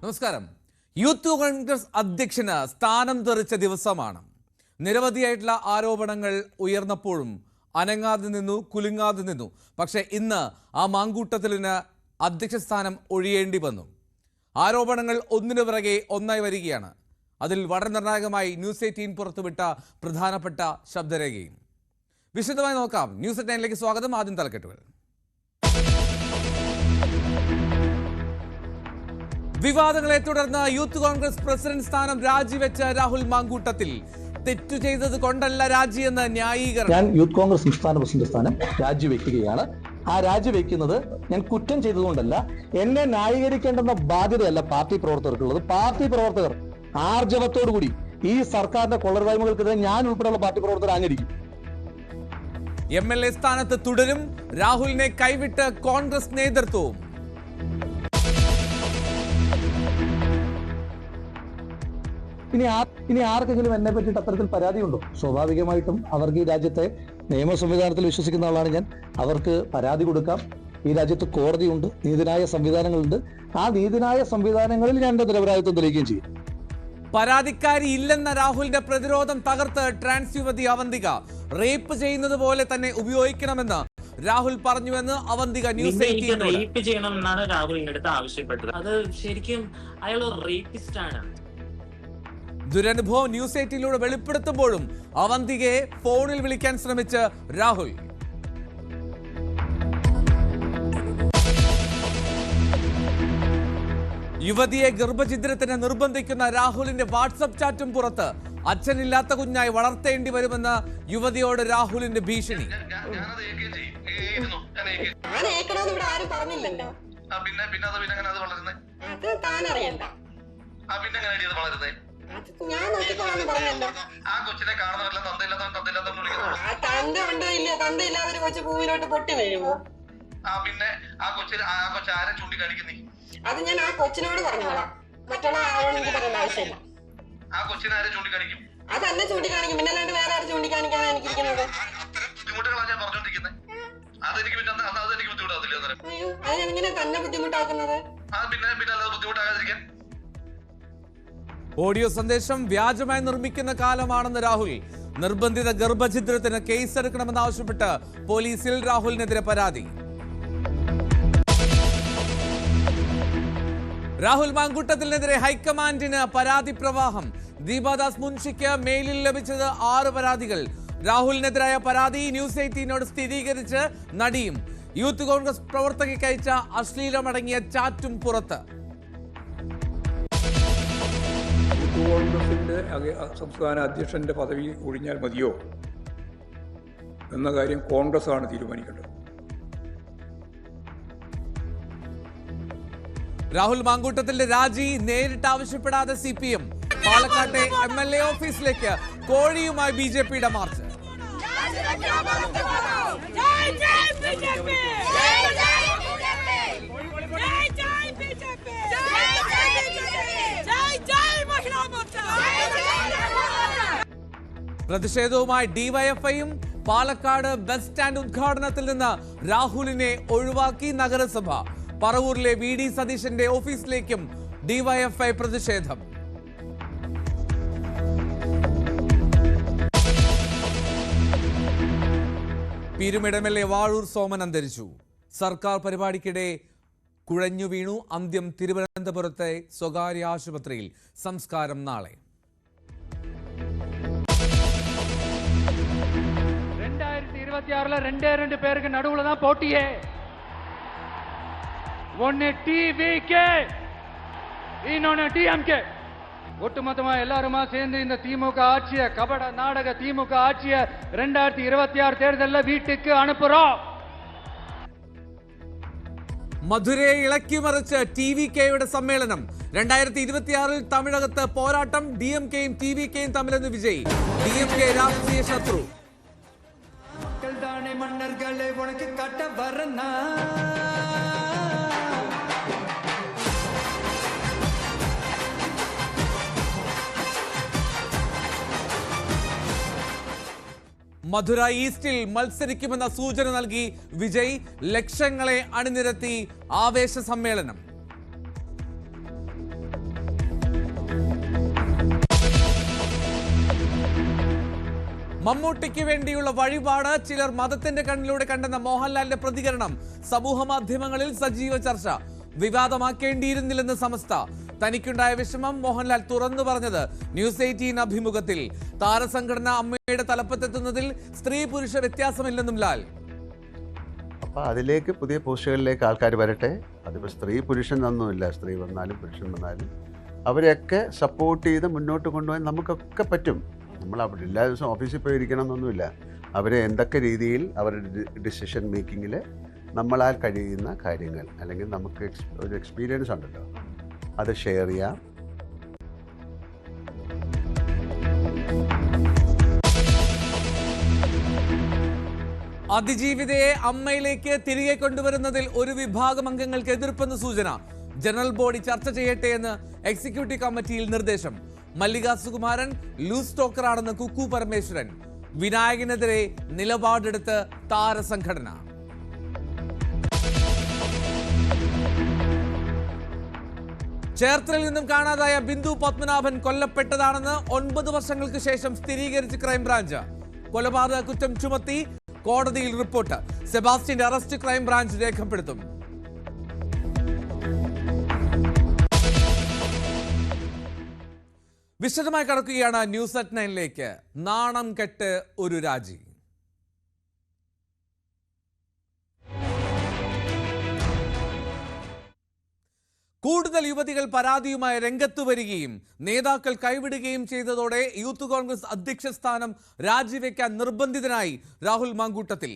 നമസ്കാരം. യൂത്ത് കോൺഗ്രസ് അധ്യക്ഷന് സ്ഥാനം തെറിച്ച ദിവസമാണ്. നിരവധിയായിട്ടുള്ള ആരോപണങ്ങൾ ഉയർന്നപ്പോഴും അനങ്ങാതെ നിന്നു, കുലുങ്ങാതെ നിന്നു. പക്ഷേ ഇന്ന് ആ മാങ്കൂട്ടത്തിലിന് അധ്യക്ഷ സ്ഥാനം ഒഴിയേണ്ടി വന്നു. ആരോപണങ്ങൾ ഒന്നിനു പിറകെ ഒന്നായി വരികയാണ്. അതിൽ വളരെ നിർണായകമായി ന്യൂസ് 18 പുറത്തുവിട്ട പ്രധാനപ്പെട്ട ശബ്ദരേഖയും വിശദമായി നോക്കാം. ന്യൂസ് 18ലേക്ക് സ്വാഗതം. ആദ്യം തലക്കെട്ടുകൾ. വിവാദങ്ങളെ തുടർന്ന് യൂത്ത് കോൺഗ്രസ് പ്രസിഡന്റ് സ്ഥാനം രാജിവെച്ച രാഹുൽ മാങ്കൂട്ടത്തിൽ തെറ്റു ചെയ്തത് കൊണ്ടല്ല രാജിയെന്ന് ന്യായീകരണം. ഞാൻ യൂത്ത് കോൺഗ്രസ് സംസ്ഥാന പ്രസിഡന്റ് സ്ഥാനം രാജിവെക്കുകയാണ്. ആ രാജിവെക്കുന്നത് ഞാൻ കുറ്റം ചെയ്തതുകൊണ്ടല്ല, എന്നെ ന്യായീകരിക്കേണ്ടെന്ന ബാധ്യതയല്ല പാർട്ടി പ്രവർത്തകർക്കുള്ളത്. പാർട്ടി പ്രവർത്തകർ ആർജവത്തോടുകൂടി ഈ സർക്കാരിന്റെ കൊള്ളരുതായ്മകൾക്കെതിരെ ഞാൻ ഉൾപ്പെടെയുള്ള പാർട്ടി പ്രവർത്തകർ ആഞ്ഞടിക്കും. MLA സ്ഥാനത്ത് തുടരും. രാഹുലിനെ കൈവിട്ട് കോൺഗ്രസ് നേതൃത്വവും. ഇനി ആർക്കെങ്കിലും എന്നെ പറ്റിയിട്ട് അത്തരത്തിൽ പരാതിയുണ്ടോ? സ്വാഭാവികമായിട്ടും അവർക്ക് ഈ രാജ്യത്തെ നിയമ സംവിധാനത്തിൽ വിശ്വസിക്കുന്ന ആളാണ് ഞാൻ. അവർക്ക് പരാതി കൊടുക്കാം. ഈ രാജ്യത്ത് കോടതിയുണ്ട്, നീതിന്യായ സംവിധാനങ്ങളുണ്ട്. ആ നീതിന്യായ സംവിധാനങ്ങളിൽ ഞാൻ എന്റെ നിരപരാധിത്വം തെളിയിക്കുകയും ചെയ്യും. പരാതിക്കാരി ഇല്ലെന്ന രാഹുലിന്റെ പ്രതിരോധം തകർത്ത് ട്രാൻസ് യുവതി അവന്തിക. റേപ്പ് ചെയ്യുന്നത് പോലെ തന്നെ ഉപയോഗിക്കണമെന്ന് രാഹുൽ പറഞ്ഞുവെന്ന് അവന്തിക ന്യൂസ് 18 റേപ്പ് ചെയ്യണമെന്നാണ് രാഹുലിന്റെ അടുത്ത് ആവശ്യപ്പെട്ടത്. അത് ശരിക്കും അയാൾ റേപ്പിസ്റ്റ് ആണ്. ദുരനുഭവം ന്യൂസ് 18 വെളിപ്പെടുത്തുമ്പോഴും അവന്തികയെ ഫോണിൽ വിളിക്കാൻ ശ്രമിച്ച രാഹുൽ. യുവതിയെ ഗർഭഛിദ്രത്തിന് നിർബന്ധിക്കുന്ന രാഹുലിന്റെ വാട്സപ്പ് ചാറ്റും പുറത്ത്. അച്ഛനില്ലാത്ത കുഞ്ഞായി വളർത്തേണ്ടി വരുമെന്ന് യുവതിയോട് രാഹുലിന്റെ ഭീഷണി. ഞാൻ നോക്കിക്കോളാന്ന് പറഞ്ഞല്ലോ. തന്റെ ഉണ്ടോ ഇല്ല, തന്തയില്ലാതെ ഒരു കൊച്ചു പൂവിലോട്ട് പൊട്ടി വീഴുമോ? അത് ഞാൻ ആ കൊച്ചിനോട് പറഞ്ഞോളാം. മറ്റുള്ള ആളോട് എനിക്ക് പറയേണ്ട ആവശ്യമില്ല. അതന്നെ ചൂണ്ടിക്കാണിക്കും. പിന്നെ അല്ലാണ്ട് വേറെ ആരും ചൂണ്ടിക്കാണിക്കാനാണ് എനിക്കിരിക്കുന്നത്. അയ്യോ, അതിനെങ്ങനെ തന്നെ ബുദ്ധിമുട്ടാക്കുന്നത്? ഓഡിയോ സന്ദേശം വ്യാജമായി നിർമ്മിക്കുന്ന കാലമാണെന്ന് രാഹുൽ. നിർബന്ധിത ഗർഭഛിദ്രത്തിന് കേസെടുക്കണമെന്നാവശ്യപ്പെട്ട് പോലീസിൽ രാഹുലിനെതിരെ പരാതി. രാഹുൽ മാങ്കൂട്ടത്തിനെതിരെ ഹൈക്കമാൻഡിന് പരാതി പ്രവാഹം. ദീപാദാസ് മുൻഷിക്ക് മെയിലിൽ ലഭിച്ചത് 6 പരാതികൾ. രാഹുലിനെതിരായ പരാതി ന്യൂസ് 18 സ്ഥിരീകരിച്ച് നടിയും. യൂത്ത് കോൺഗ്രസ് പ്രവർത്തകയ്ക്ക് അയച്ച അശ്ലീലമടങ്ങിയ ചാറ്റും പുറത്ത്. കോൺഗ്രസിന്റെ സംസ്ഥാന അധ്യക്ഷന്റെ പദവി ഒഴിഞ്ഞാൽ മതിയോ എന്ന കാര്യം കോൺഗ്രസ് ആണ് തീരുമാനിക്കേണ്ടത്. രാഹുൽ മാങ്കൂട്ടത്തിന്റെ രാജി നേരിട്ട് ആവശ്യപ്പെടാതെ CPM. പാലക്കാട്ടെ MLA ഓഫീസിലേക്ക് കോഴിയുമായി BJPയുടെ മാർച്ച്. പ്രതിഷേധവുമായി DYFIയും. പാലക്കാട് ബസ് സ്റ്റാൻഡ് ഉദ്ഘാടനത്തിൽ നിന്ന് രാഹുലിനെ ഒഴിവാക്കി നഗരസഭ. പറവൂരിലെ VD സതീശന്റെ ഓഫീസിലേക്കും DYFI പ്രതിഷേധം. പീരുമേട് MLA വാഴൂർ സോമൻ അന്തരിച്ചു. സർക്കാർ പരിപാടിക്കിടെ കുഴഞ്ഞു വീണു. അന്ത്യം തിരുവനന്തപുരത്തെ സ്വകാര്യ ആശുപത്രിയിൽ. സംസ്കാരം നാളെ. 2026 2 பேருக்கு நடுவுல தான் போட்டியே. ஒன்னு TVK, இன்னொன்னு DMK. ஒட்டுமொத்தமா எல்லாருமா சேர்ந்து இந்த திமுக ஆட்சியை, கபட நாடக திமுக ஆட்சியை 2026 தேர்தலில் வீட்டுக்கு அனுப்புறோம். മധുരയെ ഇളക്കിമറിച്ച് TVKയുടെ സമ്മേളനം. 2026 തമിഴകത്ത് പോരാട്ടം. DMKയും TVKയും തമ്മിലെന്ന് വിജയ്. DMK രാഷ്ട്രീയ ശത്രു. மன்னர்களை உனக்கு கட்ட வரனா മധുര ഈസ്റ്റിൽ മത്സരിക്കുമെന്ന സൂചന നൽകി വിജയ്. ലക്ഷങ്ങളെ അണിനിരത്തി ആവേശ സമ്മേളനം. മമ്മൂട്ടിക്ക് വേണ്ടിയുള്ള വഴിപാട് ചിലർ മതത്തിന്റെ കണ്ണിലൂടെ കണ്ടെന്ന മോഹൻലാലിന്റെ പ്രതികരണം സമൂഹ മാധ്യമങ്ങളിൽ സജീവ ചർച്ച. വിവാദമാക്കേണ്ടിയിരുന്നില്ലെന്ന് സമസ്ത. തനിക്കുണ്ടായ വിഷമം മോഹൻലാൽ തുറന്നു പറഞ്ഞത് ന്യൂസ് 18 അഭിമുഖത്തിൽ. താരസംഘടന അമ്മയുടെ തലപ്പത്തെത്തുന്നതിൽ സ്ത്രീ പുരുഷ വ്യത്യാസമില്ലെന്നും ലാൽ. അപ്പോൾ അതിലേക്ക് പുതിയ പോസ്റ്റുകളിലേക്ക് ആൾക്കാർ വരട്ടെ. അതിപ്പോൾ സ്ത്രീ പുരുഷൻ ഒന്നുമില്ല. സ്ത്രീ വന്നാലും പുരുഷൻ വന്നാലും അവരെയൊക്കെ സപ്പോർട്ട് ചെയ്ത് മുന്നോട്ട് കൊണ്ടുപോകാൻ നമുക്കൊക്കെ പറ്റും. നമ്മൾ അവിടെ എല്ലാ ദിവസവും ഓഫീസിൽ പോയി ഇരിക്കണം എന്നൊന്നുമില്ല. അവരെ എന്തൊക്കെ രീതിയിൽ അവരുടെ ഡിസിഷൻ മേക്കിങ്ങിൽ നമ്മളാൽ കഴിയുന്ന കാര്യങ്ങൾ അല്ലെങ്കിൽ നമുക്ക് ഒരു എക്സ്പീരിയൻസ് ഉണ്ടല്ലോ, അത് ഷെയർ ചെയ്യാം. അതിജീവിതയെ അമ്മയിലേക്ക് തിരികെ കൊണ്ടുവരുന്നതിൽ ഒരു വിഭാഗം അംഗങ്ങൾക്ക് എതിർപ്പെന്ന് സൂചന. ജനറൽ ബോഡി ചർച്ച ചെയ്യട്ടെ എന്ന് എക്സിക്യൂട്ടീവ് കമ്മിറ്റിയിൽ നിർദ്ദേശം. മല്ലിക സുകുമാരൻ ലൂസ് ടോക്കറാണെന്ന് കുക്കു പരമേശ്വരൻ. വിനായകനെതിരെ നിലപാടെടുത്ത് താരസംഘടന. ചേർത്തലയിൽ നിന്നും കാണാതായ ബിന്ദു പത്മനാഭൻ കൊല്ലപ്പെട്ടതാണെന്ന് 9 വർഷങ്ങൾക്ക് ശേഷം സ്ഥിരീകരിച്ച് ക്രൈംബ്രാഞ്ച്. കൊലപാതക കുറ്റം ചുമത്തി കോടതിയിൽ റിപ്പോർട്ട്. സെബാസ്റ്റ്യന്റെ അറസ്റ്റ് ക്രൈംബ്രാഞ്ച് രേഖപ്പെടുത്തും. വിശദമായി കടക്കുകയാണ് ന്യൂസ് അറ്റ് 9ലേക്ക്. നാണം കെട്ട് ഒരു രാജി. കൂടുതൽ യുവതികൾ പരാതിയുമായി രംഗത്തു വരികയും നേതാക്കൾ കൈവിടുകയും ചെയ്തതോടെ യൂത്ത് കോൺഗ്രസ് അധ്യക്ഷ സ്ഥാനം രാജിവെക്കാൻ നിർബന്ധിതനായി രാഹുൽ മാങ്കൂട്ടത്തിൽ.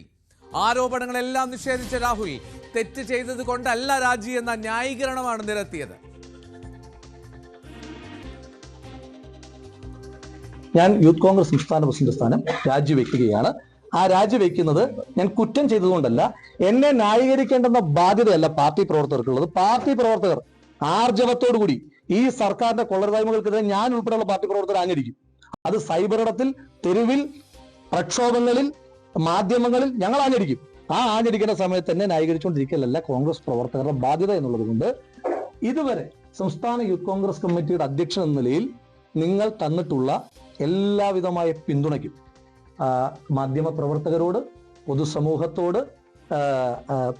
ആരോപണങ്ങളെല്ലാം നിഷേധിച്ച രാഹുൽ തെറ്റ് ചെയ്തത് കൊണ്ടല്ല രാജി എന്ന ന്യായീകരണമാണ് നിരത്തിയത്. ഞാൻ യൂത്ത് കോൺഗ്രസ് സംസ്ഥാന പ്രസിഡന്റ് സ്ഥാനം രാജിവെക്കുകയാണ്. ആ രാജിവെക്കുന്നത് ഞാൻ കുറ്റം ചെയ്തതുകൊണ്ടല്ല. എന്നെ ന്യായീകരിക്കേണ്ടെന്ന ബാധ്യതയല്ല പാർട്ടി പ്രവർത്തകർക്കുള്ളത്. പാർട്ടി പ്രവർത്തകർ ആർജവത്തോടുകൂടി ഈ സർക്കാരിന്റെ കൊള്ളരുതായ്മകൾക്കെതിരെ ഞാൻ ഉൾപ്പെടെയുള്ള പാർട്ടി പ്രവർത്തകർ ആഞ്ഞടിക്കും. അത് സൈബർ ഇടത്തിൽ, തെരുവിൽ, പ്രക്ഷോഭങ്ങളിൽ, മാധ്യമങ്ങളിൽ ഞങ്ങൾ ആഞ്ഞടിക്കും. ആ ആഞ്ഞടിക്കുന്ന സമയത്ത് തന്നെ ന്യായീകരിച്ചുകൊണ്ടിരിക്കലല്ല കോൺഗ്രസ് പ്രവർത്തകരുടെ ബാധ്യത എന്നുള്ളത് കൊണ്ട് ഇതുവരെ സംസ്ഥാന യൂത്ത് കോൺഗ്രസ് കമ്മിറ്റിയുടെ അധ്യക്ഷൻ എന്ന നിലയിൽ നിങ്ങൾ തന്നിട്ടുള്ള എല്ലാവിധമായ പിന്തുണയ്ക്കും മാധ്യമ പ്രവർത്തകരോട്, പൊതുസമൂഹത്തോട്,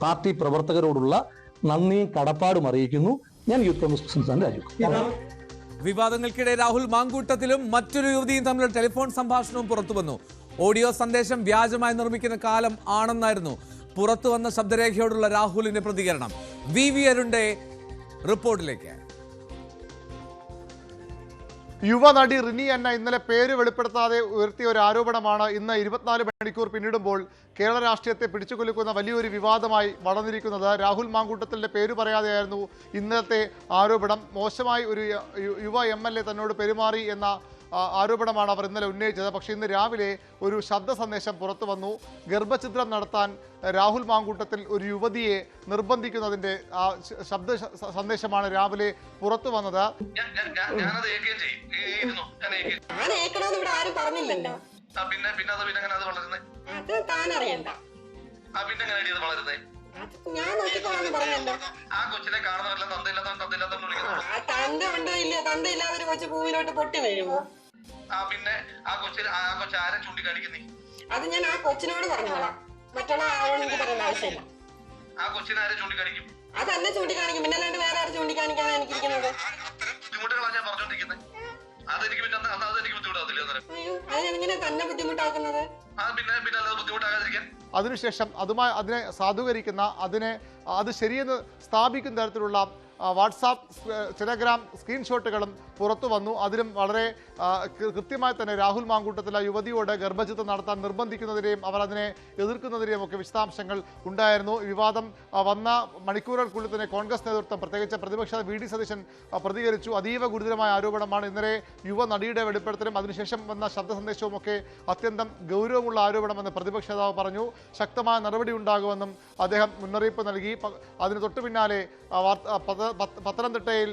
പാർട്ടി പ്രവർത്തകരോടുള്ള നന്ദിയും കടപ്പാടും അറിയിക്കുന്നു. ഞാൻ യൂത്ത് കോൺഗ്രസ് പ്രസിഡന്റ് രാജു. വിവാദങ്ങൾക്കിടെ രാഹുൽ മാങ്കൂട്ടത്തിലും മറ്റൊരു യുവതിയും തമ്മിലുള്ള ടെലിഫോൺ സംഭാഷണവും പുറത്തുവന്നു. ഓഡിയോ സന്ദേശം വ്യാജമായി നിർമ്മിക്കുന്ന കാലം ആണെന്നായിരുന്നു പുറത്തുവന്ന ശബ്ദരേഖയോടുള്ള രാഹുലിന്റെ പ്രതികരണം. വി അരുണിന്റെ റിപ്പോർട്ടിലേക്ക്. യുവനടി റിനി അന്ന ഇന്നലെ പേര് വെളിപ്പെടുത്താതെ ഉയർത്തിയ ഒരു ആരോപണമാണ് ഇന്ന് 24 മണിക്കൂർ പിന്നിടുമ്പോൾ കേരള രാഷ്ട്രീയത്തെ പിടിച്ചുകൊലുക്കുന്ന വലിയൊരു വിവാദമായി വളർന്നിരിക്കുന്നത്. രാഹുൽ മാങ്കൂട്ടത്തിൻ്റെ പേര് പറയാതെയായിരുന്നു ഇന്നലത്തെ ആരോപണം. മോശമായി ഒരു യുവ MLA തന്നോട് പെരുമാറി എന്ന ആരോപണമാണ് അവർ ഇന്നലെ ഉന്നയിച്ചത്. പക്ഷേ ഇന്ന് രാവിലെ ഒരു ശബ്ദ സന്ദേശം പുറത്തു വന്നു. ഗർഭഛിദ്രം നടത്താൻ രാഹുൽ മാങ്കൂട്ടത്തിൽ ഒരു യുവതിയെ നിർബന്ധിക്കുന്നതിൻ്റെ ശബ്ദ സന്ദേശമാണ് രാവിലെ പുറത്തു വന്നത്. ഞാൻ നോക്കിക്കോളാന്ന് പറഞ്ഞല്ലോ. തന്തയില്ലാതെ ഒരു കൊച്ചു ഭൂമിയിലോട്ട് പൊട്ടി വീഴുമോ? അത് ഞാൻ ആ കൊച്ചിനോട് പറഞ്ഞോളാം. മറ്റുള്ള ആളോട് എനിക്ക് പറയേണ്ട ആവശ്യമില്ല. അതെന്നെ ചൂണ്ടിക്കാണിക്കും. പിന്നെ അല്ലാണ്ട് വേറെ ആരും ചൂണ്ടിക്കാണിക്കാതെ എനിക്കിരിക്കുന്നത്. അതെങ്ങനെ തന്നെ ബുദ്ധിമുട്ടാക്കുന്നത്? അതിനുശേഷം അതിനെ സാധൂകരിക്കുന്ന, അത് ശരിയെന്ന് സ്ഥാപിക്കുന്ന തരത്തിലുള്ള വാട്സാപ്പ്, ടെലഗ്രാം സ്ക്രീൻഷോട്ടുകളും പുറത്തു വന്നു. അതിലും വളരെ കൃത്യമായി തന്നെ രാഹുൽ മാങ്കൂട്ടത്തിലെ യുവതിയോട് ഗർഭഛിദ്രം നടത്താൻ നിർബന്ധിക്കുന്നതിനെയും അവർ അതിനെ എതിർക്കുന്നതിനെയും ഒക്കെ വിശദാംശങ്ങൾ ഉണ്ടായിരുന്നു. വിവാദം വന്ന മണിക്കൂറുകൾക്കുള്ളിൽ തന്നെ കോൺഗ്രസ് നേതൃത്വം, പ്രത്യേകിച്ച് പ്രതിപക്ഷ VD സതീശൻ പ്രതികരിച്ചു. അതീവ ഗുരുതരമായ ആരോപണമാണ്. ഇന്നലെ യുവ നടിയുടെ വെളിപ്പെടുത്തലും അതിനുശേഷം വന്ന ശബ്ദ സന്ദേശവും ഒക്കെ അത്യന്തം ഗൗരവമുള്ള ആരോപണമെന്ന് പ്രതിപക്ഷ നേതാവ് പറഞ്ഞു. ശക്തമായ നടപടി ഉണ്ടാകുമെന്നും അദ്ദേഹം മുന്നറിയിപ്പ് നൽകി. അതിന് തൊട്ടു പിന്നാലെ പത്തനംതിട്ടയിൽ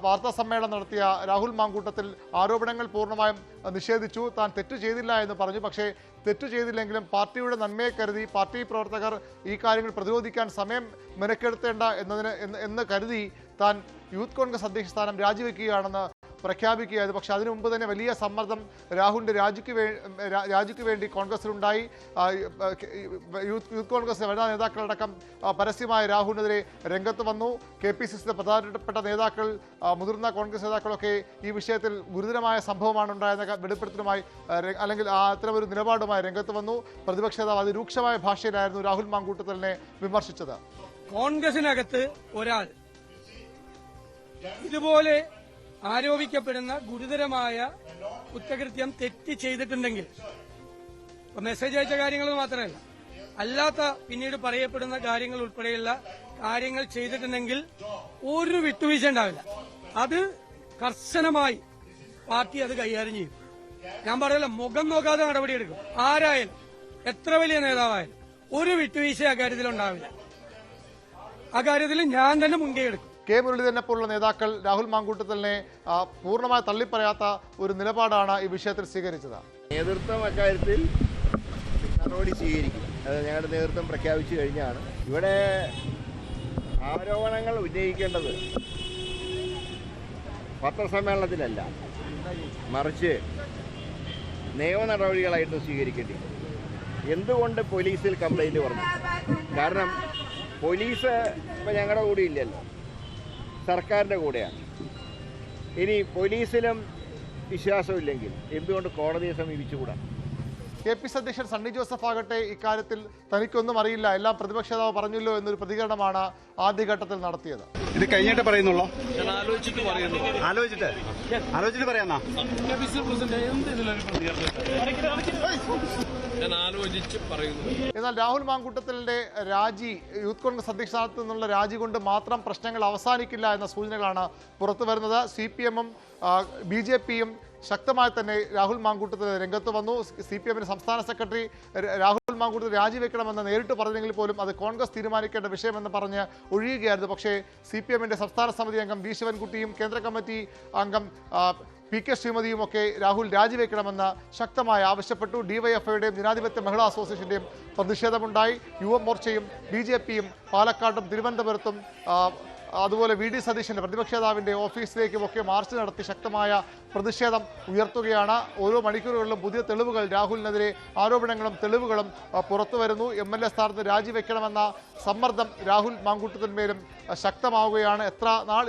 വാർത്താ സമ്മേളനം നടത്തിയ രാഹുൽ മാങ്കൂട്ടത്തിൽ ആരോപണങ്ങൾ പൂർണ്ണമായും നിഷേധിച്ചു. താൻ തെറ്റ് ചെയ്തില്ല എന്ന് പറഞ്ഞു. പക്ഷേ തെറ്റ് ചെയ്തില്ലെങ്കിലും പാർട്ടിയുടെ നന്മയെ കരുതി പാർട്ടി പ്രവർത്തകർ ഈ കാര്യങ്ങൾ പ്രതിരോധിക്കാൻ സമയം മെനക്കെടുത്തേണ്ട എന്ന് കരുതി താൻ യൂത്ത് കോൺഗ്രസ് അധ്യക്ഷ സ്ഥാനം രാജിവെക്കുകയാണെന്ന് പ്രഖ്യാപിക്കുകയായിരുന്നു. പക്ഷേ അതിനു മുമ്പ് തന്നെ വലിയ സമ്മർദ്ദം രാഹുലിൻ്റെ രാജിക്ക് വേണ്ടി കോൺഗ്രസിലുണ്ടായി. യൂത്ത് കോൺഗ്രസ് വനിതാ നേതാക്കളടക്കം പരസ്യമായ രാഹുലിനെതിരെ രംഗത്ത് വന്നു. KPCCയുടെ പ്രധാനപ്പെട്ട നേതാക്കൾ, മുതിർന്ന കോൺഗ്രസ് നേതാക്കളൊക്കെ ഈ വിഷയത്തിൽ ഗുരുതരമായ സംഭവമാണ് ഉണ്ടായെന്ന വെളിപ്പെടുത്തലുമായി അല്ലെങ്കിൽ അത്തരമൊരു നിലപാടുമായി രംഗത്ത് വന്നു. പ്രതിപക്ഷ നേതാവ് അതിരൂക്ഷമായ ഭാഷയിലായിരുന്നു രാഹുൽ മാങ്കൂട്ടത്തലിനെ വിമർശിച്ചത്. കോൺഗ്രസിനകത്ത് ഒരാൾ ഇതുപോലെ ആരോപിക്കപ്പെടുന്ന ഗുരുതരമായ കുറ്റകൃത്യം തെറ്റ് ചെയ്തിട്ടുണ്ടെങ്കിൽ, മെസ്സേജ് അയച്ച കാര്യങ്ങൾ മാത്രമല്ല, അല്ലാത്ത പിന്നീട് പറയപ്പെടുന്ന കാര്യങ്ങൾ ഉൾപ്പെടെയുള്ള കാര്യങ്ങൾ ചെയ്തിട്ടുണ്ടെങ്കിൽ ഒരു വിട്ടുവീഴ്ച ഉണ്ടാവില്ല. അത് കർശനമായി പാർട്ടി അത് കൈകാര്യം ചെയ്യും. ഞാൻ പറയല്ല, മുഖം നോക്കാതെ നടപടിയെടുക്കും. ആരായാലും, എത്ര വലിയ നേതാവായാലും ഒരു വിട്ടുവീഴ്ച അക്കാര്യത്തിൽ ഉണ്ടാവില്ല. അക്കാര്യത്തിൽ ഞാൻ തന്നെ മുൻകൈ എടുക്കും. കെ മുരളീധരനെ പോലുള്ള നേതാക്കൾ രാഹുൽ മാങ്കൂട്ടത്തലിനെ പൂർണ്ണമായി തള്ളിപ്പറയാത്ത ഒരു നിലപാടാണ് ഈ വിഷയത്തിൽ സ്വീകരിച്ചത്. നേതൃത്വം അക്കാര്യത്തിൽ നടപടി സ്വീകരിക്കും. അത് ഞങ്ങളുടെ നേതൃത്വം പ്രഖ്യാപിച്ചു കഴിഞ്ഞാണ്. ഇവിടെ ആരോപണങ്ങൾ ഉന്നയിക്കേണ്ടത് പത്രസമ്മേളനത്തിലല്ല, മറിച്ച് നിയമ നടപടികളായിട്ട് സ്വീകരിക്കേണ്ടി. എന്തുകൊണ്ട് പോലീസിൽ കംപ്ലൈൻറ്റ് പറഞ്ഞു? കാരണം പോലീസ് ഇപ്പം ഞങ്ങളുടെ കൂടെ ഇല്ലല്ലോ, സർക്കാരിൻ്റെ കൂടെയാണ്. ഇനി പോലീസിലും വിശ്വാസമില്ലെങ്കിൽ എന്തുകൊണ്ട് കോടതിയെ സമീപിച്ചുകൂടാ? KPCC അധ്യക്ഷൻ സണ്ണി ജോസഫ് ആകട്ടെ ഇക്കാര്യത്തിൽ തനിക്കൊന്നും അറിയില്ല, എല്ലാം പ്രതിപക്ഷ നേതാവ് പറഞ്ഞല്ലോ എന്നൊരു പ്രതികരണമാണ് ആദ്യഘട്ടത്തിൽ നടത്തിയത്. ഇത് കഴിഞ്ഞിട്ട് പറയുന്നുള്ളൂ, ആലോചിച്ചിട്ട് പറയാന്നാ. എന്നാൽ രാഹുൽ മാങ്കൂട്ടത്തലിന്റെ രാജി, യൂത്ത് കോൺഗ്രസ് അധ്യക്ഷ സ്ഥാനത്ത് നിന്നുള്ള രാജി കൊണ്ട് മാത്രം പ്രശ്നങ്ങൾ അവസാനിക്കില്ല എന്ന സൂചനകളാണ് പുറത്തു വരുന്നത്. CPM-ഉം BJP-യും ശക്തമായി തന്നെ രാഹുൽ മാങ്കൂട്ടത്തിൽ രംഗത്ത് വന്നു. CPM-ന്റെ സംസ്ഥാന സെക്രട്ടറി രാഹുൽ മാങ്കൂട്ടത്തിൽ രാജിവെക്കണമെന്ന് നേരിട്ട് പറഞ്ഞെങ്കിൽ പോലും അത് കോൺഗ്രസ് തീരുമാനിക്കേണ്ട വിഷയമെന്ന് പറഞ്ഞ് ഒഴിയുകയായിരുന്നു. പക്ഷേ CPM-ന്റെ സംസ്ഥാന സമിതി അംഗം V ശിവൻകുട്ടിയും കേന്ദ്ര കമ്മിറ്റി അംഗം PK ശ്രീമതിയും ഒക്കെ രാഹുൽ രാജിവെക്കണമെന്ന് ശക്തമായി ആവശ്യപ്പെട്ടു. DYFIയുടെയും ജനാധിപത്യ മഹിളാ അസോസിയേഷന്റെയും പ്രതിഷേധമുണ്ടായി. യുവമോർച്ചയും BJP-യും പാലക്കാടും തിരുവനന്തപുരത്തും അതുപോലെ VD സതീശൻ്റെ പ്രതിപക്ഷ നേതാവിൻ്റെ ഓഫീസിലേക്കുമൊക്കെ മാർച്ച് നടത്തി ശക്തമായ പ്രതിഷേധം ഉയർത്തുകയാണ്. ഓരോ മണിക്കൂറുകളിലും പുതിയ തെളിവുകൾ, രാഹുലിനെതിരെ ആരോപണങ്ങളും തെളിവുകളും പുറത്തു വരുന്നു. MLA സ്ഥാനത്ത് രാജിവെക്കണമെന്ന സമ്മർദ്ദം രാഹുൽ മാങ്കൂട്ടത്തിന്മേലും ശക്തമാവുകയാണ്. എത്ര നാൾ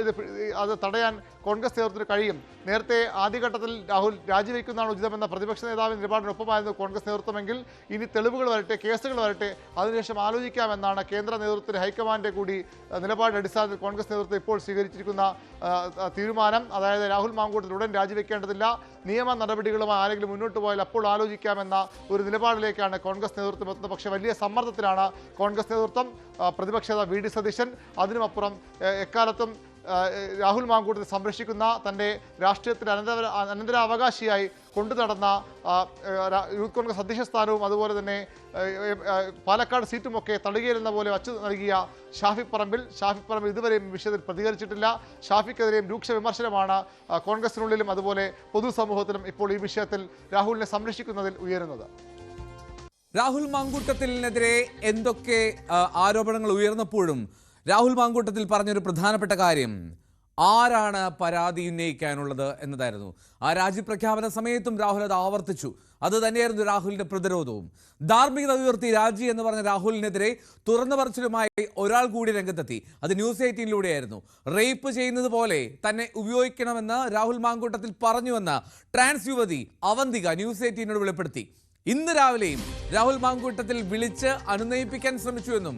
അത് തടയാൻ കോൺഗ്രസ് നേതൃത്വത്തിന് കഴിയും? നേരത്തെ ആദ്യഘട്ടത്തിൽ രാഹുൽ രാജിവെക്കുന്നതാണ് ഉചിതമെന്ന പ്രതിപക്ഷ നേതാവിൻ്റെ നിലപാടിനൊപ്പമായിരുന്നു കോൺഗ്രസ് നേതൃത്വമെങ്കിൽ ഇനി തെളിവുകൾ വരട്ടെ, കേസുകൾ വരട്ടെ, അതിനുശേഷം ആലോചിക്കാമെന്നാണ് കേന്ദ്ര നേതൃത്വത്തിന് ഹൈക്കമാൻഡിൻ്റെ കൂടി നിലപാടിൻ്റെ അടിസ്ഥാനത്തിൽ കോൺഗ്രസ് നേതൃത്വം ഇപ്പോൾ സ്വീകരിച്ചിരിക്കുന്ന തീരുമാനം. അതായത് രാഹുൽ മാങ്കൂട്ടത്തിൽ ഉടൻ രാജിവെക്കേണ്ടതില്ല, നിയമ നടപടികളുമായി ആരെങ്കിലും മുന്നോട്ട് പോയാൽ അപ്പോൾ ആലോചിക്കാമെന്ന ഒരു നിലപാടിലേക്കാണ് കോൺഗ്രസ് നേതൃത്വം എത്തുന്നത്. പക്ഷേ വലിയ സമ്മർദ്ദത്തിലാണ് കോൺഗ്രസ് നേതൃത്വം. പ്രതിപക്ഷ നേതാവ് VD സതീശൻ അതിനുമപ്പുറം എക്കാലത്തും രാഹുൽ മാങ്കൂട്ടത്തെ സംരക്ഷിക്കുന്ന, തൻ്റെ രാഷ്ട്രീയത്തിൻ്റെ അനന്തരാവകാശിയായി കൊണ്ടു നടന്ന യൂത്ത് കോൺഗ്രസ് അധ്യക്ഷ സ്ഥാനവും അതുപോലെ തന്നെ പാലക്കാട് സീറ്റുമൊക്കെ തളികയിലെന്ന പോലെ വച്ചു നൽകിയ ഷാഫി പറമ്പിൽ ഇതുവരെയും വിഷയത്തിൽ പ്രതികരിച്ചിട്ടില്ല. ഷാഫിക്കെതിരെയും രൂക്ഷ വിമർശനമാണ് കോൺഗ്രസിനുള്ളിലും അതുപോലെ പൊതുസമൂഹത്തിലും ഇപ്പോൾ ഈ വിഷയത്തിൽ രാഹുലിനെ സംരക്ഷിക്കുന്നതിൽ ഉയരുന്നത്. രാഹുൽ മാങ്കൂട്ടത്തിനെതിരെ എന്തൊക്കെ ആരോപണങ്ങൾ ഉയർന്നപ്പോഴും രാഹുൽ മാങ്കൂട്ടത്തിൽ പറഞ്ഞൊരു പ്രധാനപ്പെട്ട കാര്യം ആരാണ് പരാതി ഉന്നയിക്കാനുള്ളത് എന്നതായിരുന്നു. ആ രാജിപ്രഖ്യാപന സമയത്തും രാഹുൽ അത് ആവർത്തിച്ചു. അത് തന്നെയായിരുന്നു രാഹുലിന്റെ പ്രതിരോധവും. ധാർമ്മികത ഉയർത്തി രാജി എന്ന് പറഞ്ഞ രാഹുലിനെതിരെ തുറന്നു പറച്ചിലുമായി ഒരാൾ കൂടി രംഗത്തെത്തി. അത് ന്യൂസ് 18-ലൂടെയായിരുന്നു. റേപ്പ് ചെയ്യുന്നത് പോലെ തന്നെ ഉപയോഗിക്കണമെന്ന് രാഹുൽ മാങ്കൂട്ടത്തിൽ പറഞ്ഞുവെന്ന് ട്രാൻസ് യുവതി അവന്തിക ന്യൂസ് 18-നോട് വെളിപ്പെടുത്തി. ഇന്ന് രാവിലെയും രാഹുൽ മാങ്കൂട്ടത്തിൽ വിളിച്ച് അനുനയിപ്പിക്കാൻ ശ്രമിച്ചുവെന്നും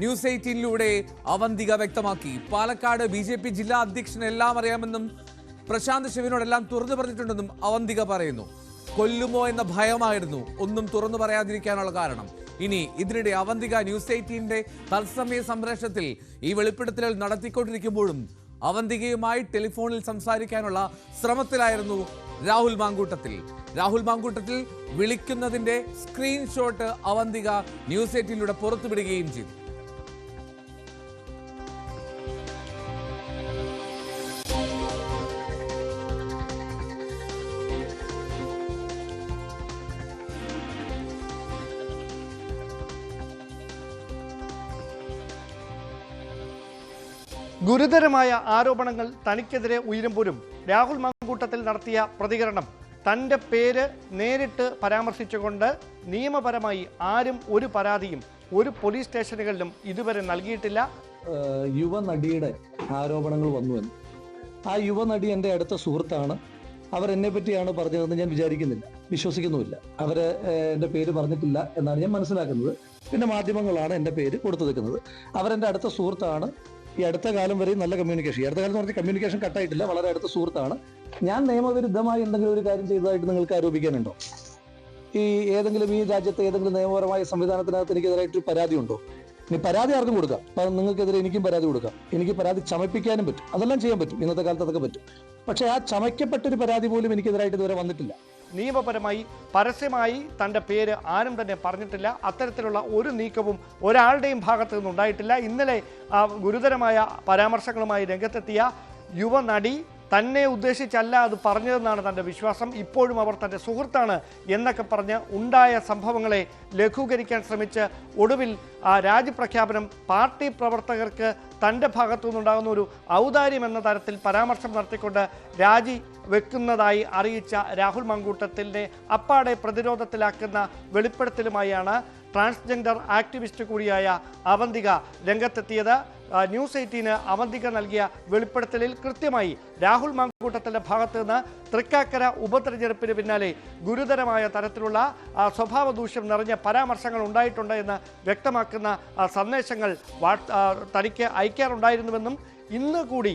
ന്യൂസ് 18-ലൂടെ അവന്തിക വ്യക്തമാക്കി. പാലക്കാട് BJP ജില്ലാ അധ്യക്ഷന് എല്ലാം അറിയാമെന്നും പ്രശാന്ത് ശിവനോടെല്ലാം തുറന്നു പറഞ്ഞിട്ടുണ്ടെന്നും അവന്തിക പറയുന്നു. കൊല്ലുമോ എന്ന ഭയമായിരുന്നു ഒന്നും തുറന്നു പറയാതിരിക്കാനുള്ള കാരണം. ഇനി ഇതിനിടെ അവന്തിക ന്യൂസ് 18-ന്റെ തത്സമയ സംപ്രേഷണത്തിൽ ഈ വെളിപ്പെടുത്തലുകൾ നടത്തിക്കൊണ്ടിരിക്കുമ്പോഴും അവന്തികയുമായി ടെലിഫോണിൽ സംസാരിക്കാനുള്ള ശ്രമത്തിലായിരുന്നു രാഹുൽ മാങ്കൂട്ടത്തിൽ വിളിക്കുന്നതിന്റെ സ്ക്രീൻഷോട്ട് അവന്തിക ന്യൂസ് 18-ലൂടെ പുറത്തുവിടുകയും ചെയ്തു. ഗുരുതരമായ ആരോപണങ്ങൾ തനിക്കെതിരെ ഉയരുമ്പോഴും രാഹുൽ മാങ്കൂട്ടത്തിൽ നടത്തിയ പ്രതികരണം തൻ്റെ പേര് നേരിട്ട് പരാമർശിച്ചുകൊണ്ട് നിയമപരമായി ആരും ഒരു പരാതിയും ഒരു പോലീസ് സ്റ്റേഷനുകളിലും ഇതുവരെ നൽകിയിട്ടില്ല. യുവനടിയുടെ ആരോപണങ്ങൾ വന്നുവെന്ന്. ആ യുവനടി എൻ്റെ അടുത്ത സുഹൃത്താണ്. അവർ എന്നെ പറ്റിയാണ് പറഞ്ഞതെന്ന് ഞാൻ വിചാരിക്കുന്നില്ല, വിശ്വസിക്കുന്നുമില്ല. അവർ എൻ്റെ പേര് പറഞ്ഞിട്ടില്ല എന്നാണ് ഞാൻ മനസ്സിലാക്കുന്നത്. പിന്നെ മാധ്യമങ്ങളാണ് എൻ്റെ പേര് കൊടുത്തു വെക്കുന്നത്. അവരെൻ്റെ അടുത്ത സുഹൃത്താണ്. ഈ അടുത്ത കാലം വരെയും നല്ല കമ്മ്യൂണിക്കേഷൻ, ഈ അടുത്ത കാലം എന്ന് പറഞ്ഞാൽ കമ്മ്യൂണിക്കേഷൻ കട്ടായിട്ടില്ല, വളരെ അടുത്ത സുഹൃത്താണ്. ഞാൻ നിയമവിരുദ്ധമായി എന്തെങ്കിലും ഒരു കാര്യം ചെയ്തതായിട്ട് നിങ്ങൾക്ക് ആരോപിക്കാനുണ്ടോ? ഈ ഏതെങ്കിലും ഈ രാജ്യത്തെ ഏതെങ്കിലും നിയമപരമായ സംവിധാനത്തിനകത്ത് എനിക്കെതിരായിട്ടൊരു പരാതി ഉണ്ടോ? ഇനി പരാതി ആർക്കും കൊടുക്കാം. അപ്പം നിങ്ങൾക്കെതിരെ എനിക്കും പരാതി കൊടുക്കാം. എനിക്ക് പരാതി ചമപ്പിക്കാനും പറ്റും. അതെല്ലാം ചെയ്യാൻ പറ്റും. ഇന്നത്തെ കാലത്ത് അതൊക്കെ പറ്റും. പക്ഷേ ആ ചമയ്ക്കപ്പെട്ടൊരു പരാതി പോലും എനിക്കെതിരായിട്ട് ഇതുവരെ വന്നിട്ടില്ല. നിയമപരമായി പരസ്യമായി തൻ്റെ പേര് ആരും തന്നെ പറഞ്ഞിട്ടില്ല. അത്തരത്തിലുള്ള ഒരു നീക്കവും ഒരാളുടെയും ഭാഗത്തു നിന്നുണ്ടായിട്ടില്ല. ഇന്നലെ ഗുരുതരമായ പരാമർശങ്ങളുമായി രംഗത്തെത്തിയ യുവനടി തന്നെ ഉദ്ദേശിച്ചല്ല അത് പറഞ്ഞതെന്നാണ് തൻ്റെ വിശ്വാസം. ഇപ്പോഴും അവർ തൻ്റെ സുഹൃത്താണ് എന്നൊക്കെ പറഞ്ഞ് ഉണ്ടായ സംഭവങ്ങളെ ലഘൂകരിക്കാൻ ശ്രമിച്ച് ഒടുവിൽ രാജിപ്രഖ്യാപനം പാർട്ടി പ്രവർത്തകർക്ക് തൻ്റെ ഭാഗത്തു നിന്നുണ്ടാകുന്ന ഒരു ഔദാര്യം എന്ന തരത്തിൽ പരാമർശം നടത്തിക്കൊണ്ട് രാജി വെക്കുന്നതായി അറിയിച്ച രാഹുൽ മാങ്കൂട്ടത്തിൻ്റെ അപ്പാടെ പ്രതിരോധത്തിലാക്കുന്ന വെളിപ്പെടുത്തലുമായാണ് ട്രാൻസ്ജെൻഡർ ആക്ടിവിസ്റ്റ് കൂടിയായ അവന്തിക രംഗത്തെത്തിയത്. ന്യൂസ് 18 അവന്തിക നൽകിയ വെളിപ്പെടുത്തലിൽ കൃത്യമായി രാഹുൽ മാങ്കൂട്ടത്തിൻ്റെ ഭാഗത്തു നിന്ന് തൃക്കാക്കര ഉപതെരഞ്ഞെടുപ്പിന് പിന്നാലെ ഗുരുതരമായ തരത്തിലുള്ള സ്വഭാവ ദൂഷ്യം നിറഞ്ഞ പരാമർശങ്ങൾ ഉണ്ടായിട്ടുണ്ട് എന്ന് വ്യക്തമാക്കുന്ന സന്ദേശങ്ങൾ തനിക്ക് അയക്കാറുണ്ടായിരുന്നുവെന്നും ഇന്ന് കൂടി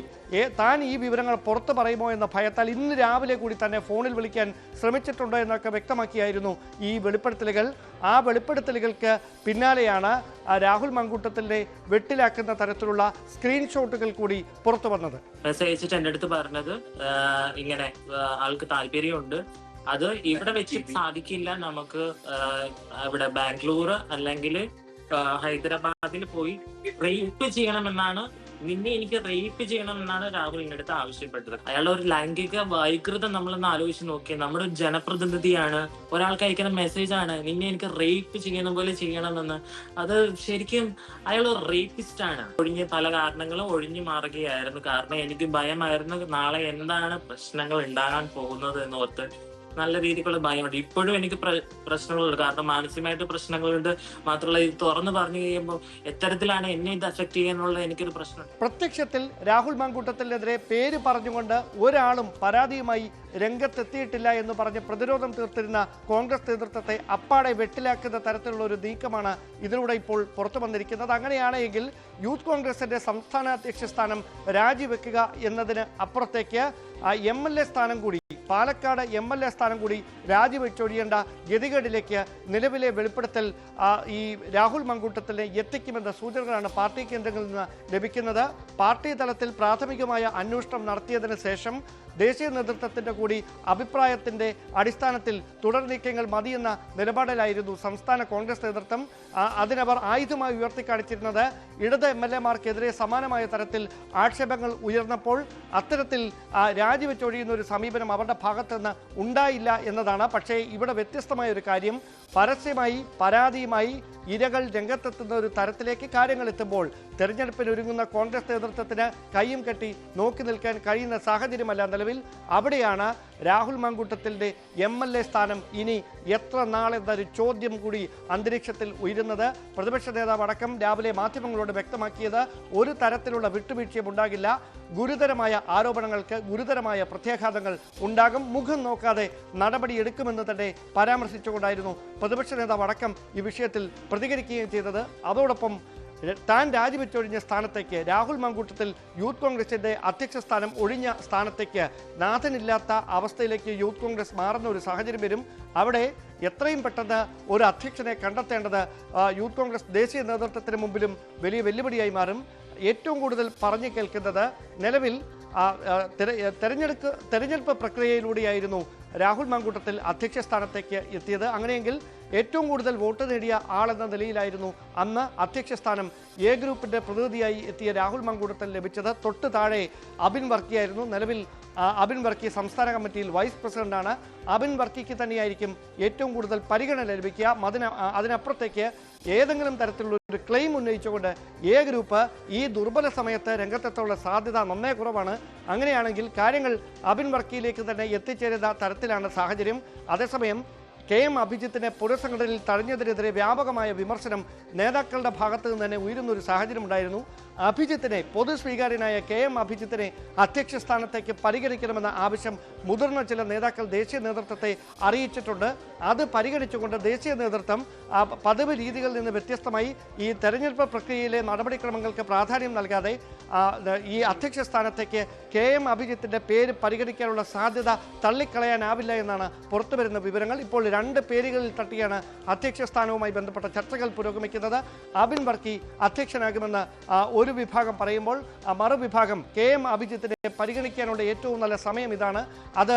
താൻ ഈ വിവരങ്ങൾ പുറത്തു പറയുമോ എന്ന ഭയത്താൽ ഇന്ന് രാവിലെ കൂടി തന്നെ ഫോണിൽ വിളിക്കാൻ ശ്രമിച്ചിട്ടുണ്ടോ എന്നൊക്കെ വ്യക്തമാക്കിയായിരുന്നു ഈ വെളിപ്പെടുത്തലുകൾ. ആ വെളിപ്പെടുത്തലുകൾക്ക് പിന്നാലെയാണ് രാഹുൽ മാങ്കൂട്ടത്തിൻ്റെ വെട്ടിലാക്കുന്ന തരത്തിലുള്ള സ്ക്രീൻഷോട്ടുകൾ കൂടി പുറത്തു വന്നത്. മെസ്സേജ് അയച്ചിട്ട് എൻ്റെ അടുത്ത് പറഞ്ഞത് ഇങ്ങനെ ആൾക്ക് താല്പര്യമുണ്ട്, അത് ഇവിടെ വെച്ച് സാധിക്കില്ല, നമുക്ക് ഇവിടെ ബാംഗ്ലൂർ അല്ലെങ്കിൽ ഹൈദരാബാദിൽ പോയി റേപ്പ് ചെയ്യണമെന്നാണ്, നിന്നെ എനിക്ക് റേപ്പ് ചെയ്യണമെന്നാണ് രാഹുൽ എൻ്റെ അടുത്ത് ആവശ്യപ്പെട്ടത്. അയാളുടെ ഒരു ലൈംഗിക വൈകൃതം നമ്മളൊന്ന് ആലോചിച്ച് നോക്കിയാൽ, നമ്മുടെ ഒരു ജനപ്രതിനിധിയാണ്, ഒരാൾക്ക് അയക്കുന്ന മെസ്സേജാണ് നിന്നെ എനിക്ക് റേപ്പ് ചെയ്യുന്ന പോലെ ചെയ്യണമെന്ന്. അത് ശരിക്കും അയാൾ ഒരു റേപ്പിസ്റ്റ് ആണ്. പല കാരണങ്ങളും ഒഴിഞ്ഞു മാറുകയായിരുന്നു. കാരണം എനിക്ക് ഭയമായിരുന്നു നാളെ എന്താണ് പ്രശ്നങ്ങൾ ഉണ്ടാകാൻ പോകുന്നത് എന്നോർത്ത്. നല്ല രീതിക്കുള്ള ഭയമുണ്ട്. ഇപ്പോഴും എനിക്ക് പ്രശ്നങ്ങളുണ്ട്. കാരണം മാനസികമായിട്ട് പ്രശ്നങ്ങളുണ്ട്. മാത്രമല്ല ഇത് തുറന്നു പറഞ്ഞു കഴിയുമ്പോൾ എത്തരത്തിലാണ് എന്നെ ഇത് അഫക്ട് ചെയ്യാനുള്ള എനിക്കൊരു പ്രശ്നമുണ്ട്. പ്രത്യക്ഷത്തിൽ രാഹുൽ മാങ്കൂട്ടത്തിനെതിരെ പേര് പറഞ്ഞുകൊണ്ട് ഒരാളും പരാതിയുമായി രംഗത്തെത്തിയിട്ടില്ല എന്ന് പറഞ്ഞ് പ്രതിരോധം തീർത്തിരുന്ന കോൺഗ്രസ് നേതൃത്വത്തെ അപ്പാടെ വെട്ടിലാക്കുന്ന തരത്തിലുള്ള ഒരു നീക്കമാണ് ഇതിലൂടെ ഇപ്പോൾ പുറത്തു വന്നിരിക്കുന്നത്. അങ്ങനെയാണെങ്കിൽ യൂത്ത് കോൺഗ്രസിന്റെ സംസ്ഥാന അധ്യക്ഷ സ്ഥാനം രാജിവെക്കുക എന്നതിന് അപ്പുറത്തേക്ക് MLA സ്ഥാനം കൂടി, പാലക്കാട് MLA സ്ഥാനം കൂടി രാജിവെച്ചൊഴിയേണ്ട ഗതികേടിലേക്ക് നിലവിലെ വെളിപ്പെടുത്തൽ ഈ രാഹുൽ മാങ്കൂട്ടത്തിനെ എത്തിക്കുമെന്ന സൂചനകളാണ് പാർട്ടി കേന്ദ്രങ്ങളിൽ നിന്ന് ലഭിക്കുന്നത്. പാർട്ടി തലത്തിൽ പ്രാഥമികമായ അന്വേഷണം നടത്തിയതിനു ശേഷം ദേശീയ നേതൃത്വത്തിൻ്റെ കൂടി അഭിപ്രായത്തിൻ്റെ അടിസ്ഥാനത്തിൽ തുടർ നീക്കങ്ങൾ മതിയെന്ന നിലപാടിലായിരുന്നു സംസ്ഥാന കോൺഗ്രസ് നേതൃത്വം. അതിനവർ ആയുധമായി ഉയർത്തിക്കാണിച്ചിരുന്നത് ഇടത് MLA-മാർക്കെതിരെ സമാനമായ തരത്തിൽ ആക്ഷേപങ്ങൾ ഉയർന്നപ്പോൾ അത്തരത്തിൽ രാജിവെച്ചൊഴിയുന്ന ഒരു സമീപനം അവരുടെ ഭാഗത്ത് നിന്ന് ഉണ്ടായില്ല എന്നതാണ്. പക്ഷേ ഇവിടെ വ്യത്യസ്തമായ ഒരു കാര്യം, പരസ്യമായി പരാതിയുമായി ഇരകൾ രംഗത്തെത്തുന്ന ഒരു തരത്തിലേക്ക് കാര്യങ്ങൾ എത്തുമ്പോൾ തെരഞ്ഞെടുപ്പിന് ഒരുങ്ങുന്ന കോൺഗ്രസ് നേതൃത്വത്തിന് കയ്യും കെട്ടി നോക്കി നിൽക്കാൻ കഴിയുന്ന സാഹചര്യമല്ല നിലവിൽ. അവിടെയാണ് രാഹുൽ മാങ്കൂട്ടത്തിൻ്റെ MLA സ്ഥാനം ഇനി എത്ര നാളെന്നൊരു ചോദ്യം കൂടി അന്തരീക്ഷത്തിൽ ഉയരുന്നത്. പ്രതിപക്ഷ നേതാവ് അടക്കം രാവിലെ മാധ്യമങ്ങളോട് വ്യക്തമാക്കിയത് ഒരു തരത്തിലുള്ള വിട്ടുവീഴ്ചയും ഉണ്ടാകില്ല. ഗുരുതരമായ ആരോപണങ്ങൾക്ക് ഗുരുതരമായ പ്രത്യാഘാതങ്ങൾ ഉണ്ടാകും, മുഖം നോക്കാതെ നടപടിയെടുക്കുമെന്ന് തന്നെ പരാമർശിച്ചുകൊണ്ടായിരുന്നു പ്രതിപക്ഷ നേതാവ് അടക്കം ഈ വിഷയത്തിൽ പ്രതികരിക്കുകയും ചെയ്തത്. അതോടൊപ്പം താൻ രാജിവെച്ചൊഴിഞ്ഞ സ്ഥാനത്തേക്ക് രാഹുൽ മാങ്കൂട്ടത്തിൽ യൂത്ത് കോൺഗ്രസിൻ്റെ അധ്യക്ഷ സ്ഥാനം ഒഴിഞ്ഞ സ്ഥാനത്തേക്ക് നാഥനില്ലാത്ത അവസ്ഥയിലേക്ക് യൂത്ത് കോൺഗ്രസ് മാറുന്ന ഒരു സാഹചര്യം വരും. അവിടെ എത്രയും പെട്ടെന്ന് ഒരു അധ്യക്ഷനെ കണ്ടെത്തേണ്ടത് യൂത്ത് കോൺഗ്രസ് ദേശീയ നേതൃത്വത്തിന് മുമ്പിലും വലിയ വെല്ലുവിളിയായി മാറും. ഏറ്റവും കൂടുതൽ പറഞ്ഞു കേൾക്കുന്നത് നിലവിൽ തെരഞ്ഞെടുപ്പ് പ്രക്രിയയിലൂടെയായിരുന്നു രാഹുൽ മാങ്കൂട്ടത്തിൽ അധ്യക്ഷ സ്ഥാനത്തേക്ക് എത്തിയത്. അങ്ങനെയെങ്കിൽ ഏറ്റവും കൂടുതൽ വോട്ട് നേടിയ ആളെന്ന നിലയിലായിരുന്നു അന്ന് അധ്യക്ഷ സ്ഥാനം എ ഗ്രൂപ്പിൻ്റെ പ്രതിനിധിയായി എത്തിയ രാഹുൽ മാങ്കൂട്ടത്തിൽ ലഭിച്ചത്. തൊട്ട് താഴെ അബിൻ വർക്കിയായിരുന്നു. നിലവിൽ അബിൻ വർക്കി സംസ്ഥാന കമ്മിറ്റിയിൽ വൈസ് പ്രസിഡന്റാണ്. അബിൻ വർക്കിക്ക് തന്നെയായിരിക്കും ഏറ്റവും കൂടുതൽ പരിഗണന ലഭിക്കുക. അതിനപ്പുറത്തേക്ക് ഏതെങ്കിലും തരത്തിലുള്ള ഒരു ക്ലെയിം ഉന്നയിച്ചുകൊണ്ട് എ ഗ്രൂപ്പ് ഈ ദുർബല സമയത്ത് രംഗത്തെത്താനുള്ള സാധ്യത നന്നേ കുറവാണ്. അങ്ങനെയാണെങ്കിൽ കാര്യങ്ങൾ അബിൻ വർക്കിയിലേക്ക് തന്നെ എത്തിച്ചേരുന്ന തരത്തിലാണ് സാഹചര്യം. അതേസമയം KM അഭിജിത്തിനെ പുനഃസംഘടനയിൽ തഴഞ്ഞതിനെതിരെ വ്യാപകമായ വിമർശനം നേതാക്കളുടെ ഭാഗത്ത് നിന്ന് തന്നെ ഉയരുന്നൊരു സാഹചര്യമുണ്ടായിരുന്നു. അഭിജിത്തിനെ പൊതുസ്വീകാര്യനായ KM അഭിജിത്തിനെ അധ്യക്ഷ സ്ഥാനത്തേക്ക് പരിഗണിക്കണമെന്ന ആവശ്യം മുതിർന്ന ചില നേതാക്കൾ ദേശീയ നേതൃത്വത്തെ അറിയിച്ചിട്ടുണ്ട്. അത് പരിഗണിച്ചുകൊണ്ട് ദേശീയ നേതൃത്വം പതിവ് രീതികളിൽ നിന്ന് വ്യത്യസ്തമായി ഈ തെരഞ്ഞെടുപ്പ് പ്രക്രിയയിലെ നടപടിക്രമങ്ങൾക്ക് പ്രാധാന്യം നൽകാതെ ഈ അധ്യക്ഷ സ്ഥാനത്തേക്ക് KM അഭിജിത്തിന്റെ പേര് പരിഗണിക്കാനുള്ള സാധ്യത തള്ളിക്കളയാനാവില്ല എന്നാണ് പുറത്തുവരുന്ന വിവരങ്ങൾ. ഇപ്പോൾ 2 പേരുകളിൽ തട്ടിയാണ് അധ്യക്ഷ സ്ഥാനവുമായി ബന്ധപ്പെട്ട ചർച്ചകൾ പുരോഗമിക്കുന്നത്. അബിൻ വർക്കി അധ്യക്ഷനാകുമെന്ന് ഒരു വിഭാഗം പറയുമ്പോൾ മറുവിഭാഗം KM അഭിജിത്തിനെ പരിഗണിക്കാനുള്ള ഏറ്റവും നല്ല സമയം ഇതാണ്. അത്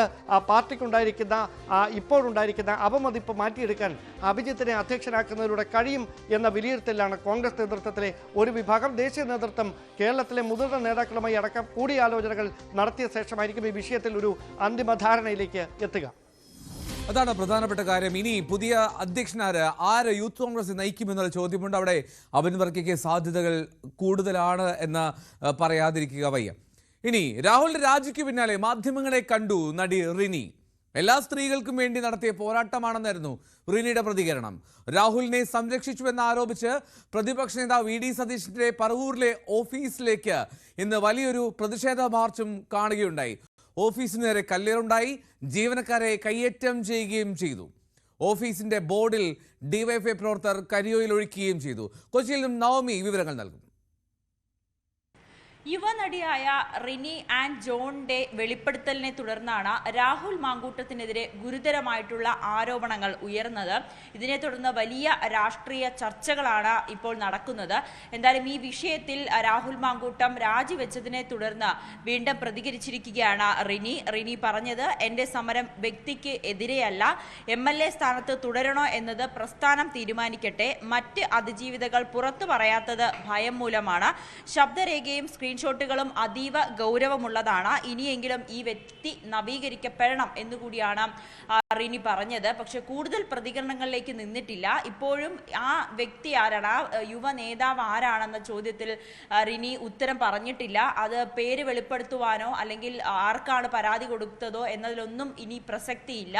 പാർട്ടിക്കുണ്ടായിരിക്കുന്ന ഇപ്പോഴുണ്ടായിരിക്കുന്ന അപമതിപ്പ് മാറ്റിയെടുക്കാൻ അഭിജിത്തിനെ അധ്യക്ഷനാക്കുന്നതിലൂടെ കഴിയും എന്ന വിലയിരുത്തലാണ് കോൺഗ്രസ് നേതൃത്വത്തിലെ ഒരു വിഭാഗം. ദേശീയ നേതൃത്വം കേരളത്തിലെ മുതിർന്ന നേതാക്കളുമായി അടക്കം കൂടിയാലോചനകൾ നടത്തിയ ശേഷമായിരിക്കും ഈ വിഷയത്തിൽ ഒരു അന്തിമ ധാരണയിലേക്ക് എത്തുക. അതാണ് പ്രധാനപ്പെട്ട കാര്യം. ഇനി പുതിയ അധ്യക്ഷനാര്, ആര് യൂത്ത് കോൺഗ്രസ് നയിക്കുമെന്നുള്ള ചോദ്യമുണ്ട്. അവിടെ അബിൻ വർക്കിക്ക് സാധ്യതകൾ കൂടുതലാണ് എന്ന് പറയാതിരിക്കുക വയ്യ. ഇനി രാഹുലിന്റെ രാജിക്ക് പിന്നാലെ മാധ്യമങ്ങളെ കണ്ടു നടി റിനി. എല്ലാ സ്ത്രീകൾക്കും വേണ്ടി നടത്തിയ പോരാട്ടമാണെന്നായിരുന്നു റിനിയുടെ പ്രതികരണം. രാഹുലിനെ സംരക്ഷിച്ചുവെന്ന് ആരോപിച്ച് പ്രതിപക്ഷ നേതാവ് VD സതീശന്റെ പറവൂരിലെ ഓഫീസിലേക്ക് ഇന്ന് വലിയൊരു പ്രതിഷേധ മാർച്ചും കാണുകയുണ്ടായി. ഓഫീസിന് നേരെ കല്ലേറുണ്ടായി, ജീവനക്കാരെ കയ്യേറ്റം ചെയ്യുകയും ചെയ്തു. ഓഫീസിന്റെ ബോർഡിൽ DYFI പ്രവർത്തകർ കരിയോയിൽ ഒഴിക്കുകയും ചെയ്തു. കൊച്ചിയിൽ നിന്നും നവമി വിവരങ്ങൾ നൽകും. യുവനടിയായ റിനി ആൻഡ് ജോണിന്റെ വെളിപ്പെടുത്തലിനെ തുടർന്നാണ് രാഹുൽ മാങ്കൂട്ടത്തിനെതിരെ ഗുരുതരമായിട്ടുള്ള ആരോപണങ്ങൾ ഉയർന്നത്. ഇതിനെ തുടർന്ന് വലിയ രാഷ്ട്രീയ ചർച്ചകളാണ് ഇപ്പോൾ നടക്കുന്നത്. എന്തായാലും ഈ വിഷയത്തിൽ രാഹുൽ മാങ്കൂട്ടം രാജിവെച്ചതിനെ തുടർന്ന് വീണ്ടും പ്രതികരിച്ചിരിക്കുകയാണ് റിനി പറഞ്ഞത്, എന്റെ സമരം വ്യക്തിക്ക് എതിരെയല്ല, MLA സ്ഥാനത്ത് തുടരണോ എന്നത് പ്രസ്ഥാനം തീരുമാനിക്കട്ടെ, മറ്റ് അതിജീവിതകൾ പുറത്തു പറയാത്തത് ഭയം മൂലമാണ്, ശബ്ദരേഖയും സ്ക്രീൻഷോട്ടുകളും അതീവ ഗൗരവമുള്ളതാണ്, ഇനിയെങ്കിലും ഈ വ്യക്തി നവീകരിക്കപ്പെടണം എന്നുകൂടിയാണ് റിനി പറഞ്ഞത്. പക്ഷെ കൂടുതൽ പ്രതികരണങ്ങളിലേക്ക് നിന്നിട്ടില്ല. ഇപ്പോഴും ആ വ്യക്തി ആരാണ്, ആ യുവ നേതാവ് ആരാണെന്ന ചോദ്യത്തിൽ റിനി ഉത്തരം പറഞ്ഞിട്ടില്ല. അത് പേര് വെളിപ്പെടുത്തുവാനോ അല്ലെങ്കിൽ ആർക്കാണ് പരാതി കൊടുത്തതോ എന്നതിലൊന്നും ഇനി പ്രസക്തിയില്ല.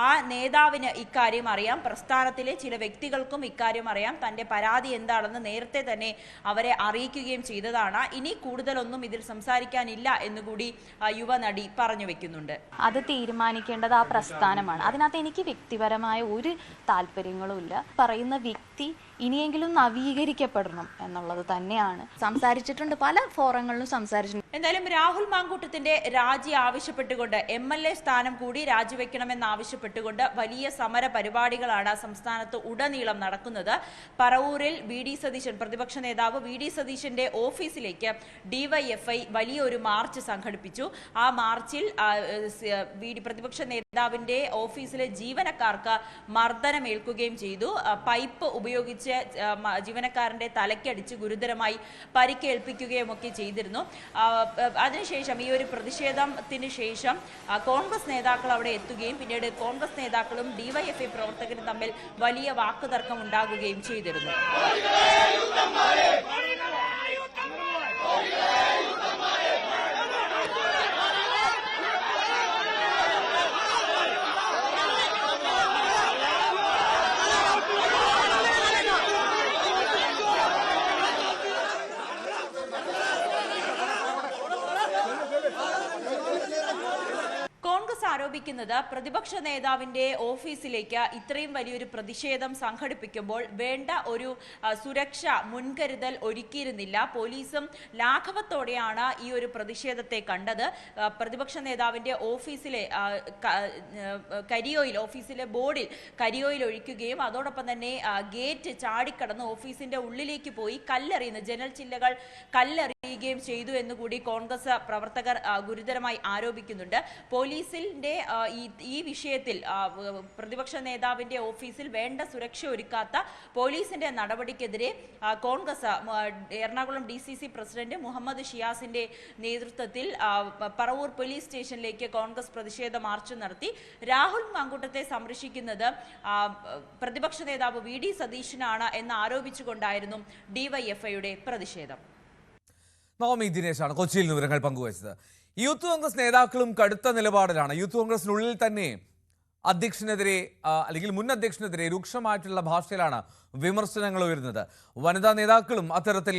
ആ നേതാവിന് ഇക്കാര്യം അറിയാം, പ്രസ്ഥാനത്തിലെ ചില വ്യക്തികൾക്കും ഇക്കാര്യം അറിയാം. തൻ്റെ പരാതി എന്താണെന്ന് നേരത്തെ തന്നെ അവരെ അറിയിക്കുകയും ചെയ്തതാണ്. ഇനി കൂടുതലൊന്നും ഇതിൽ സംസാരിക്കാനില്ല എന്നുകൂടി യുവനടി പറഞ്ഞു വെക്കുന്നുണ്ട്. അത് തീരുമാനിക്കേണ്ടത് ആ പ്രസ്ഥാനമാണ്. അതിനകത്ത് എനിക്ക് വ്യക്തിപരമായ ഒരു താല്പര്യങ്ങളും ഇല്ല. പറയുന്ന വ്യക്തി ഇനിയെങ്കിലും നവീകരിക്കപ്പെടണം എന്നുള്ളത് തന്നെയാണ്. സംസാരിച്ചിട്ടുണ്ട്, പല ഫോറങ്ങളിലും സംസാരിച്ചിട്ടുണ്ട്. എന്തായാലും രാഹുൽ മാങ്കൂട്ടത്തിന്റെ രാജി ആവശ്യപ്പെട്ടുകൊണ്ട് MLA സ്ഥാനം കൂടി രാജിവെക്കണമെന്നാവശ്യപ്പെട്ടുകൊണ്ട് വലിയ സമര പരിപാടികളാണ് സംസ്ഥാനത്ത് ഉടനീളം നടക്കുന്നത്. പറവൂരിൽ VD സതീശൻ, പ്രതിപക്ഷ നേതാവ് VD സതീശന്റെ ഓഫീസിലേക്ക് DYFI വലിയൊരു മാർച്ച് സംഘടിപ്പിച്ചു. ആ മാർച്ചിൽ പ്രതിപക്ഷ നേതാവിന്റെ ഓഫീസിലെ ജീവനക്കാർക്ക് മർദ്ദനമേൽക്കുകയും ചെയ്തു. പൈപ്പ് ഉപയോഗിച്ച് ജീവനക്കാരന്റെ തലയ്ക്കടിച്ച് ഗുരുതരമായി പരിക്കേൽപ്പിക്കുകയും ഒക്കെ ചെയ്തിരുന്നു. അതിനുശേഷം ഈ ഒരു പ്രതിഷേധത്തിന് ശേഷം കോൺഗ്രസ് നേതാക്കൾ അവിടെ എത്തുകയും പിന്നീട് കോൺഗ്രസ് നേതാക്കളും DYFI പ്രവർത്തകരും തമ്മിൽ വലിയ വാക്കുതർക്കം ഉണ്ടാകുകയും ചെയ്തിരുന്നു. കോൺഗ്രസ് ആരോപിക്കുന്നത് പ്രതിപക്ഷ നേതാവിന്റെ ഓഫീസിലേക്ക് ഇത്രയും വലിയൊരു പ്രതിഷേധം സംഘടിപ്പിക്കുമ്പോൾ വേണ്ട ഒരു സുരക്ഷ മുൻകരുതൽ ഒരുക്കിയിരുന്നില്ല. പോലീസും ലാഘവത്തോടെയാണ് ഈ ഒരു പ്രതിഷേധത്തെ കണ്ടത്. പ്രതിപക്ഷ നേതാവിന്റെ ഓഫീസിലെ ഓഫീസിലെ ബോർഡിൽ കരിയോയിൽ ഒഴിക്കുകയും അതോടൊപ്പം തന്നെ ഗേറ്റ് ചാടിക്കടന്ന് ഓഫീസിന്റെ ഉള്ളിലേക്ക് പോയി കല്ലെറിയുന്ന ജനൽ ചില്ലകൾ കല്ലെറിയുകയും ചെയ്തു എന്നുകൂടി കോൺഗ്രസ് പ്രവർത്തകർ ഗുരുതരമായി ആരോപിക്കുന്നുണ്ട്. പോലീസിന്റെ ഈ വിഷയത്തിൽ പ്രതിപക്ഷ നേതാവിന്റെ ഓഫീസിൽ വേണ്ട സുരക്ഷ ഒരുക്കാത്ത പോലീസിന്റെ നടപടിക്കെതിരെ കോൺഗ്രസ് എറണാകുളം DCC പ്രസിഡന്റ് മുഹമ്മദ് ഷിയാസിന്റെ നേതൃത്വത്തിൽ പറവൂർ പോലീസ് സ്റ്റേഷനിലേക്ക് കോൺഗ്രസ് പ്രതിഷേധ മാർച്ച് നടത്തി. രാഹുൽ മാങ്കൂട്ടത്തെ സംരക്ഷിക്കുന്നത് പ്രതിപക്ഷ നേതാവ് VD സതീശനാണ് എന്ന് ആരോപിച്ചുകൊണ്ടായിരുന്നു DYFIയുടെ പ്രതിഷേധം. നവമി ദിനേശാണ് കൊച്ചിയിൽ വിവരങ്ങൾ പങ്കുവച്ചത്. യൂത്ത് കോൺഗ്രസ് നേതാക്കളും കടുത്ത നിലപാടിലാണ്. യൂത്ത് കോൺഗ്രസിനുള്ളിൽ തന്നെ അധ്യക്ഷനെതിരെ അല്ലെങ്കിൽ മുൻ അധ്യക്ഷനെതിരെ രൂക്ഷമായിട്ടുള്ള ഭാഷയിലാണ് വിമർശനങ്ങൾ ഉയരുന്നത്. വനിതാ നേതാക്കളും അത്തരത്തിൽ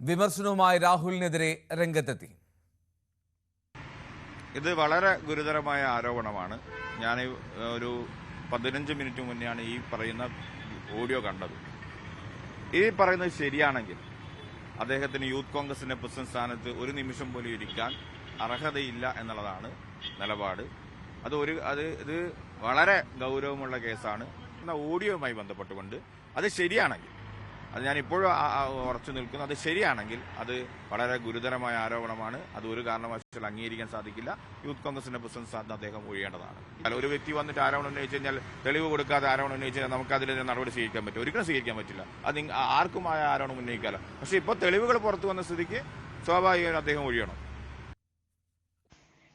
വിമർശനവുമായി രാഹുലിനെതിരെ രംഗത്തെത്തി. ഇത് വളരെ ഗുരുതരമായ ആരോപണമാണ്. ഞാൻ ഒരു 15 മിനിറ്റ് മുന്നെയാണ് ഈ പറയുന്ന ഓഡിയോ കണ്ടത്. ഈ പറയുന്നത് ശരിയാണെങ്കിൽ അദ്ദേഹത്തിന് യൂത്ത് കോൺഗ്രസിന്റെ പ്രസിഡന്റ് സ്ഥാനത്ത് ഒരു നിമിഷം പോലും ഇരിക്കാൻ അർഹതയില്ല എന്നുള്ളതാണ് നിലപാട്. ഇത് വളരെ ഗൗരവമുള്ള കേസാണ്. ഓഡിയോയുമായി ബന്ധപ്പെട്ടുകൊണ്ട് അത് ശരിയാണെങ്കിൽ, അത് ഞാൻ ഇപ്പോഴും ഉറച്ചു നിൽക്കുന്നു, അത് ശരിയാണെങ്കിൽ അത് വളരെ ഗുരുതരമായ ആരോപണമാണ്. അത് ഒരു കാരണവശാലും അംഗീകരിക്കാൻ സാധിക്കില്ല. യൂത്ത് കോൺഗ്രസിന്റെ പ്രസിഡന്റ് സ്ഥാനത്ത് അദ്ദേഹം ഒഴിയേണ്ടതാണ്. ഒരു വ്യക്തി വന്നിട്ട് ആരോപണം ഉന്നയിച്ചു കഴിഞ്ഞാൽ, തെളിവ് കൊടുക്കാതെ ആരോപണം ഉന്നയിച്ചു കഴിഞ്ഞാൽ നമുക്ക് അതിൽ നടപടി സ്വീകരിക്കാൻ പറ്റും? ഒരിക്കലും സ്വീകരിക്കാൻ പറ്റില്ല. അത് ആർക്കുമായ ആരോപണം ഉന്നയിക്കാമല്ലോ. പക്ഷേ ഇപ്പോൾ തെളിവുകൾ പുറത്തു വന്ന സ്ഥിതിക്ക് സ്വാഭാവികമായും അദ്ദേഹം ഒഴിയണം.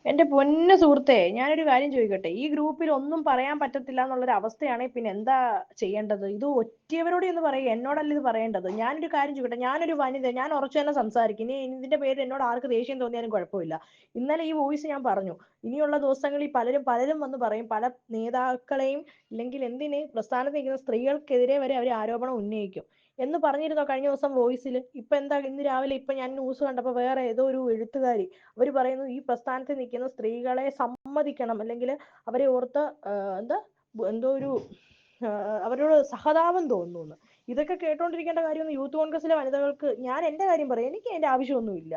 എന്റെ പൊന്ന സുഹൃത്തെ, ഞാനൊരു കാര്യം ചോദിക്കട്ടെ. ഈ ഗ്രൂപ്പിൽ ഒന്നും പറയാൻ പറ്റത്തില്ല എന്നുള്ളൊരു അവസ്ഥയാണെങ്കിൽ പിന്നെ എന്താ ചെയ്യേണ്ടത്? ഇത് ഒറ്റയവരോട് എന്ന് പറയുക, എന്നോടല്ല ഇത് പറയേണ്ടത്. ഞാനൊരു കാര്യം ചോദിക്കട്ടെ. ഞാനൊരു വനിത, ഞാൻ ഉറച്ചു തന്നെ സംസാരിക്കും. ഇനി ഇതിന്റെ പേരിൽ എന്നോട് ആർക്ക് ദേഷ്യം തോന്നിയാലും കുഴപ്പമില്ല. ഇന്നലെ ഈ വോയിസ് ഞാൻ പറഞ്ഞു. ഇനിയുള്ള ദിവസങ്ങളിൽ പലരും വന്ന് പറയും, പല നേതാക്കളെയും അല്ലെങ്കിൽ എന്തിന് പ്രസ്ഥാനത്ത് നിൽക്കുന്ന സ്ത്രീകൾക്കെതിരെ വരെ അവർ ആരോപണം ഉന്നയിക്കും എന്ന് പറഞ്ഞിരുന്നോ കഴിഞ്ഞ ദിവസം വോയിസിൽ? ഇപ്പൊ എന്താ ഇന്ന് രാവിലെ ഞാൻ ന്യൂസ് കണ്ടപ്പോ വേറെ ഏതോ ഒരു എഴുത്തുകാരി അവർ പറയുന്നു, ഈ പ്രസ്ഥാനത്ത് നിൽക്കുന്ന സ്ത്രീകളെ സമ്മതിക്കണം, അല്ലെങ്കിൽ അവരെ ഓർത്ത് എന്തോ ഒരു അവരോട് സഹതാപം തോന്നുന്നു. ഇതൊക്കെ കേട്ടോണ്ടിരിക്കേണ്ട കാര്യമൊന്നും യൂത്ത് കോൺഗ്രസിലെ വനിതകൾക്ക്, ഞാൻ എന്റെ കാര്യം പറയാം, എനിക്ക് അതിന്റെ ആവശ്യമൊന്നുമില്ല.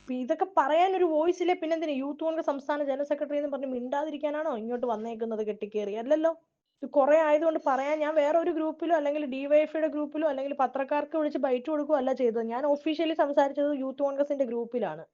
ഇതൊക്കെ പറയാൻ ഒരു വോയിസിലെ പിന്നെന്തിനാ യൂത്ത് കോൺഗ്രസ് സംസ്ഥാന ജനറൽ സെക്രട്ടറി എന്ന് പറഞ്ഞ് മിണ്ടാതിരിക്കാനാണോ ഇങ്ങോട്ട് വന്നേക്കുന്നത് കെട്ടിക്കേറി? അല്ലല്ലോ. ഇത് കുറെ ആയതുകൊണ്ട് പറയാൻ ഞാൻ വേറെ ഒരു ഗ്രൂപ്പിലോ അല്ലെങ്കിൽ DYFIയുടെ ഗ്രൂപ്പിലോ അല്ലെങ്കിൽ പത്രക്കാർക്ക് വിളിച്ച് ബൈറ്റ് കൊടുക്കുകയോ അല്ല ചെയ്തത്. ഞാൻ ഒഫീഷ്യലി സംസാരിച്ചത് യൂത്ത് കോൺഗ്രസിന്റെ ഗ്രൂപ്പിലാണ്.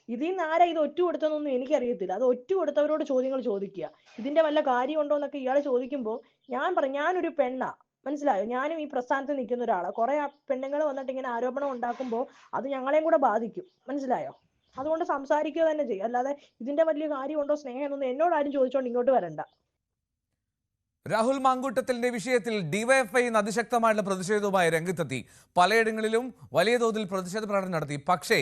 ഇതിൽ നിന്ന് ആരാ ഇത് ഒറ്റ കൊടുത്തതെന്നൊന്നും എനിക്കറിയത്തില്ല. അത് ഒറ്റ കൊടുത്തവരോട് ചോദ്യങ്ങൾ ചോദിക്കുക. ഇതിന്റെ വല്ല കാര്യമുണ്ടോ എന്നൊക്കെ ഇയാൾ ചോദിക്കുമ്പോൾ ഞാൻ പറയും, ഞാനൊരു പെണ്ണാ, മനസ്സിലായോ? ഞാനും ഈ പ്രസ്ഥാനത്ത് നിൽക്കുന്ന ഒരാളാണ്. കുറെ പെണ്ണുങ്ങൾ വന്നിട്ട് ഇങ്ങനെ ആരോപണം ഉണ്ടാക്കുമ്പോൾ അത് ഞങ്ങളെയും കൂടെ ബാധിക്കും, മനസ്സിലായോ? അതുകൊണ്ട് സംസാരിക്കുക തന്നെ ചെയ്യും. അല്ലാതെ ഇതിന്റെ വലിയ കാര്യമുണ്ടോ സ്നേഹം എന്നൊന്നും എന്നോട് ആരും ചോദിച്ചോണ്ട് ഇങ്ങോട്ട് വരണ്ട. രാഹുൽ മാങ്കൂട്ടത്തിന്റെ വിഷയത്തിൽ DYFI അതിശക്തമായിട്ടുള്ള പ്രതിഷേധവുമായി രംഗത്തെത്തി. പലയിടങ്ങളിലും വലിയ തോതിൽ പ്രതിഷേധ പ്രകടനം നടത്തി. പക്ഷേ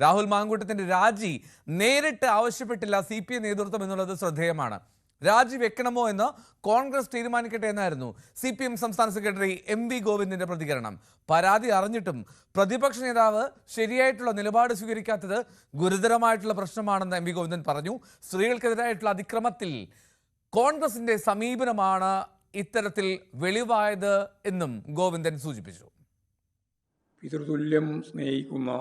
രാഹുൽ മാങ്കൂട്ടത്തിന്റെ രാജി നേരിട്ട് ആവശ്യപ്പെട്ടില്ല CPI നേതൃത്വം എന്നുള്ളത് ശ്രദ്ധേയമാണ്. രാജി വെക്കണമോ എന്ന് കോൺഗ്രസ് തീരുമാനിക്കട്ടെ എന്നായിരുന്നു CPM സംസ്ഥാന സെക്രട്ടറി MV ഗോവിന്ദന്റെ പ്രതികരണം. പരാതി അറിഞ്ഞിട്ടും പ്രതിപക്ഷ നേതാവ് ശരിയായിട്ടുള്ള നിലപാട് സ്വീകരിക്കാത്തത് ഗുരുതരമായിട്ടുള്ള പ്രശ്നമാണെന്ന് MV ഗോവിന്ദൻ പറഞ്ഞു. സ്ത്രീകൾക്കെതിരായിട്ടുള്ള അതിക്രമത്തിൽ കോൺഗ്രസിന്റെ സമീപനമാണ് ഇത്തരത്തിൽ വെളിവായത് എന്നും ഗോവിന്ദൻ സൂചിപ്പിച്ചു. പിതൃതുല്യം സ്നേഹിക്കുന്ന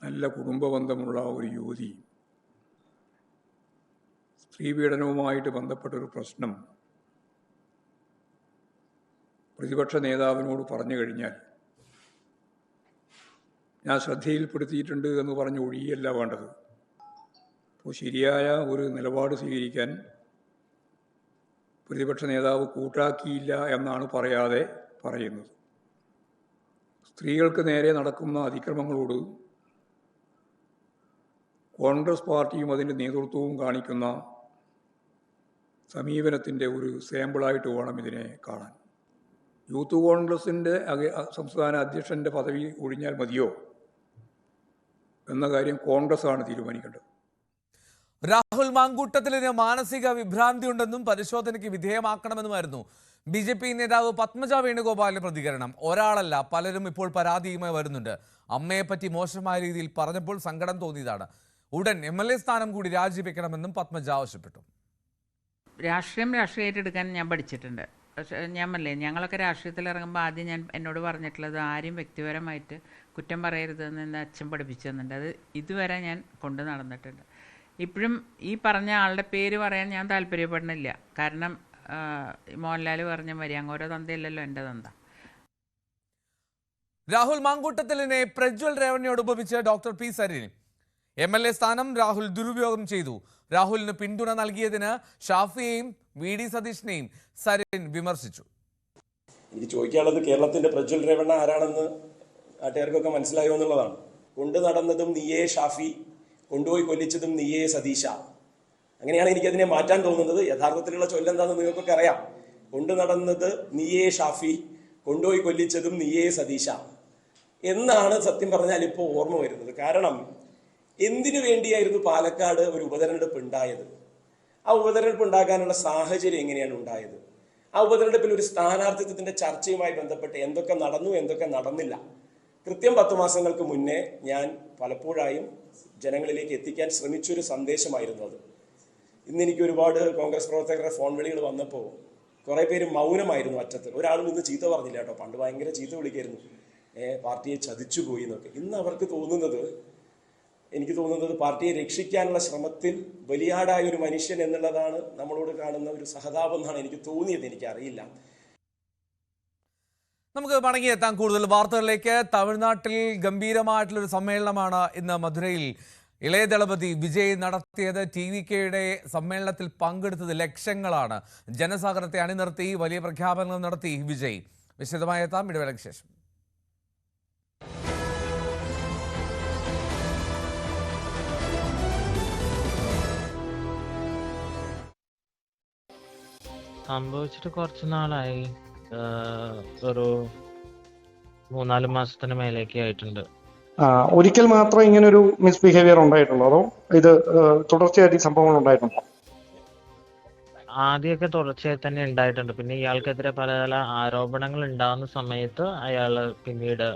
നല്ല കുടുംബബന്ധമുള്ള ഒരു യുവതി സ്ത്രീപീഡനവുമായിട്ട് ബന്ധപ്പെട്ടൊരു പ്രശ്നം പ്രതിപക്ഷ നേതാവിനോട് പറഞ്ഞു കഴിഞ്ഞാൽ ഞാൻ ശ്രദ്ധയിൽപ്പെടുത്തിയിട്ടുണ്ട് എന്ന് പറഞ്ഞ് ഒഴിയല്ല വേണ്ടത്. അപ്പോൾ ശരിയായ ഒരു നിലപാട് സ്വീകരിക്കാൻ പ്രതിപക്ഷ നേതാവ് കൂട്ടാക്കിയില്ല എന്നാണ് പറയാതെ പറയുന്നത്. സ്ത്രീകൾക്ക് നേരെ നടക്കുന്ന അതിക്രമങ്ങളോട് കോൺഗ്രസ് പാർട്ടിയും അതിൻ്റെ നേതൃത്വവും കാണിക്കുന്ന സമീപനത്തിൻ്റെ ഒരു സാമ്പിളായിട്ട് വേണം ഇതിനെ കാണാൻ. യൂത്ത് കോൺഗ്രസിൻ്റെ സംസ്ഥാന അധ്യക്ഷൻ്റെ പദവി ഒഴിഞ്ഞാൽ മതിയോ എന്ന കാര്യം കോൺഗ്രസ്സാണ് തീരുമാനിക്കേണ്ടത്. രാഹുൽ മാങ്കൂട്ടത്തിന് മാനസിക വിഭ്രാന്തി ഉണ്ടെന്നും പരിശോധനയ്ക്ക് വിധേയമാക്കണമെന്നുമായിരുന്നു BJP നേതാവ് പത്മജ വേണുഗോപാലിന്റെ പ്രതികരണം. ഒരാളല്ല, പലരും ഇപ്പോൾ പരാതിയുമായി വരുന്നുണ്ട്. അമ്മയെപ്പറ്റി മോശമായ രീതിയിൽ പറഞ്ഞപ്പോൾ സങ്കടം തോന്നിയതാണ്. ഉടൻ MLA സ്ഥാനം കൂടി രാജിവെക്കണമെന്നും പത്മജ ആവശ്യപ്പെട്ടു. രാഷ്ട്രീയമായിട്ട് എടുക്കാൻ ഞാൻ പഠിച്ചിട്ടുണ്ട്. പക്ഷേ ഞങ്ങളൊക്കെ രാഷ്ട്രീയത്തിൽ ഇറങ്ങുമ്പോൾ ആദ്യം എന്നോട് പറഞ്ഞിട്ടുള്ളത് ആരും വ്യക്തിപരമായിട്ട് കുറ്റം പറയരുതെന്ന് എൻ്റെ അച്ഛൻ പഠിപ്പിച്ചു തന്നിട്ടുണ്ട്. അത് ഇതുവരെ ഞാൻ കൊണ്ടു നടന്നിട്ടുണ്ട്. ഇപ്പോഴും ഈ പറഞ്ഞ ആളുടെ പേര് പറയാൻ ഞാൻ താല്പര്യപ്പെടുന്നില്ല. കാരണം മോഹൻലാൽ പറഞ്ഞ മരി അങ്ങോരോ തന്തയല്ലല്ലോ എൻ്റെ തന്ത. രാഹുൽ മാങ്കൂട്ടത്തിലിനെ പ്രജ്വൽ രേവണ്ണയോട് ഉപമിച്ച് ഡോക്ടർ P. സരീൻ. MLA സ്ഥാനം രാഹുൽ ദുരുപയോഗം ചെയ്തു. രാഹുലിന് പിന്തുണ നൽകിയതിന് ഷാഫിയെയും VD സതീഷിനെയും സരിൻ വിമർശിച്ചു. എനിക്ക് ചോദിക്കാനുള്ളത് കേരളത്തിന്റെ പ്രജ്വൽ രേവണ്ണ ആരാണെന്ന് നാട്ടുകാർക്കൊക്കെ മനസ്സിലായോ എന്നുള്ളതാണ്. കൊണ്ടു നടന്നതും നീയേ ഷാഫി, കൊണ്ടുപോയി കൊല്ലിച്ചതും നീയേ സതീഷ. അങ്ങനെയാണ് എനിക്കതിനെ മാറ്റാൻ തോന്നുന്നത്. യഥാർത്ഥത്തിലുള്ള ചൊല്ലെന്താണെന്ന് നിങ്ങൾക്കൊക്കെ അറിയാം. കൊണ്ടു നടന്നത് നീയേ ഷാഫി, കൊണ്ടുപോയി കൊല്ലിച്ചതും നീയേ സതീഷ എന്നാണ് സത്യം പറഞ്ഞാൽ ഇപ്പോൾ ഓർമ്മ വരുന്നത്. കാരണം എന്തിനു വേണ്ടിയായിരുന്നു പാലക്കാട് ഒരു ഉപതെരഞ്ഞെടുപ്പ് ഉണ്ടായത്? ആ ഉപതെരഞ്ഞെടുപ്പ് ഉണ്ടാക്കാനുള്ള സാഹചര്യം എങ്ങനെയാണ് ഉണ്ടായത്? ആ ഉപതെരഞ്ഞെടുപ്പിൽ ഒരു സ്ഥാനാർത്ഥിത്വത്തിന്റെ ചർച്ചയുമായി ബന്ധപ്പെട്ട് എന്തൊക്കെ നടന്നു, എന്തൊക്കെ നടന്നില്ല, കൃത്യം 10 മാസങ്ങൾക്ക് മുന്നേ ഞാൻ പലപ്പോഴായും ജനങ്ങളിലേക്ക് എത്തിക്കാൻ ശ്രമിച്ചൊരു സന്ദേശമായിരുന്നു അത്. ഇന്ന് എനിക്ക് ഒരുപാട് കോൺഗ്രസ് പ്രവർത്തകരുടെ ഫോൺ വിളികൾ വന്നപ്പോൾ കുറേ പേര് മൗനമായിരുന്നു അറ്റത്ത്. ഒരാളും ഇന്ന് ചീത്ത പറഞ്ഞില്ല കേട്ടോ. പണ്ട് ഭയങ്കര ചീത്ത വിളിക്കായിരുന്നു, പാർട്ടിയെ ചതിച്ചു പോയി എന്നൊക്കെ. ഇന്ന് അവർക്ക് തോന്നുന്നത്, എനിക്ക് തോന്നുന്നത് പാർട്ടിയെ രക്ഷിക്കാനുള്ള ശ്രമത്തിൽ ബലിയാടായ ഒരു മനുഷ്യൻ എന്നുള്ളതാണ് നമ്മളോട് കാണുന്ന ഒരു സഹതാപം എന്നാണ് എനിക്ക് തോന്നിയത്. എനിക്കറിയില്ല. നമുക്ക് മടങ്ങിയെത്താൻ കൂടുതൽ വാർത്തകളിലേക്ക്. തമിഴ്നാട്ടിൽ ഗംഭീരമായിട്ടുള്ളൊരു സമ്മേളനമാണ് ഇന്ന് മധുരയിൽ ഇളയ ദളപതി വിജയ് നടത്തിയത്. TVKയുടെ സമ്മേളനത്തിൽ പങ്കെടുത്തത് ലക്ഷങ്ങളാണ്. ജനസാഗരത്തെ അണിനിർത്തി വലിയ പ്രഖ്യാപനങ്ങൾ നടത്തി വിജയ്. വിശദമായ എത്താം ഇടവേളയ്ക്ക് ശേഷം. സംഭവിച്ചിട്ട് കുറച്ച് നാളായി, ഒരു 3-4 മാസത്തിന് മേലേക്ക് ആയിട്ടുണ്ട്. ഒരിക്കൽ മാത്രം ഇങ്ങനെ ഒരു മിസ്ബിഹേവിയർ ഉണ്ടായിട്ടുള്ളൂ, അതോ ഇത് തുടർച്ചയായിട്ട് ഈ സംഭവങ്ങൾ ഉണ്ടായിട്ടുണ്ടോ? ആദ്യമൊക്കെ തുടർച്ചയായി തന്നെ ഉണ്ടായിട്ടുണ്ട്. പിന്നെ ഇയാൾക്കെതിരെ പല പല ആരോപണങ്ങൾ ഉണ്ടാകുന്ന സമയത്ത് അയാൾ പിന്നീട്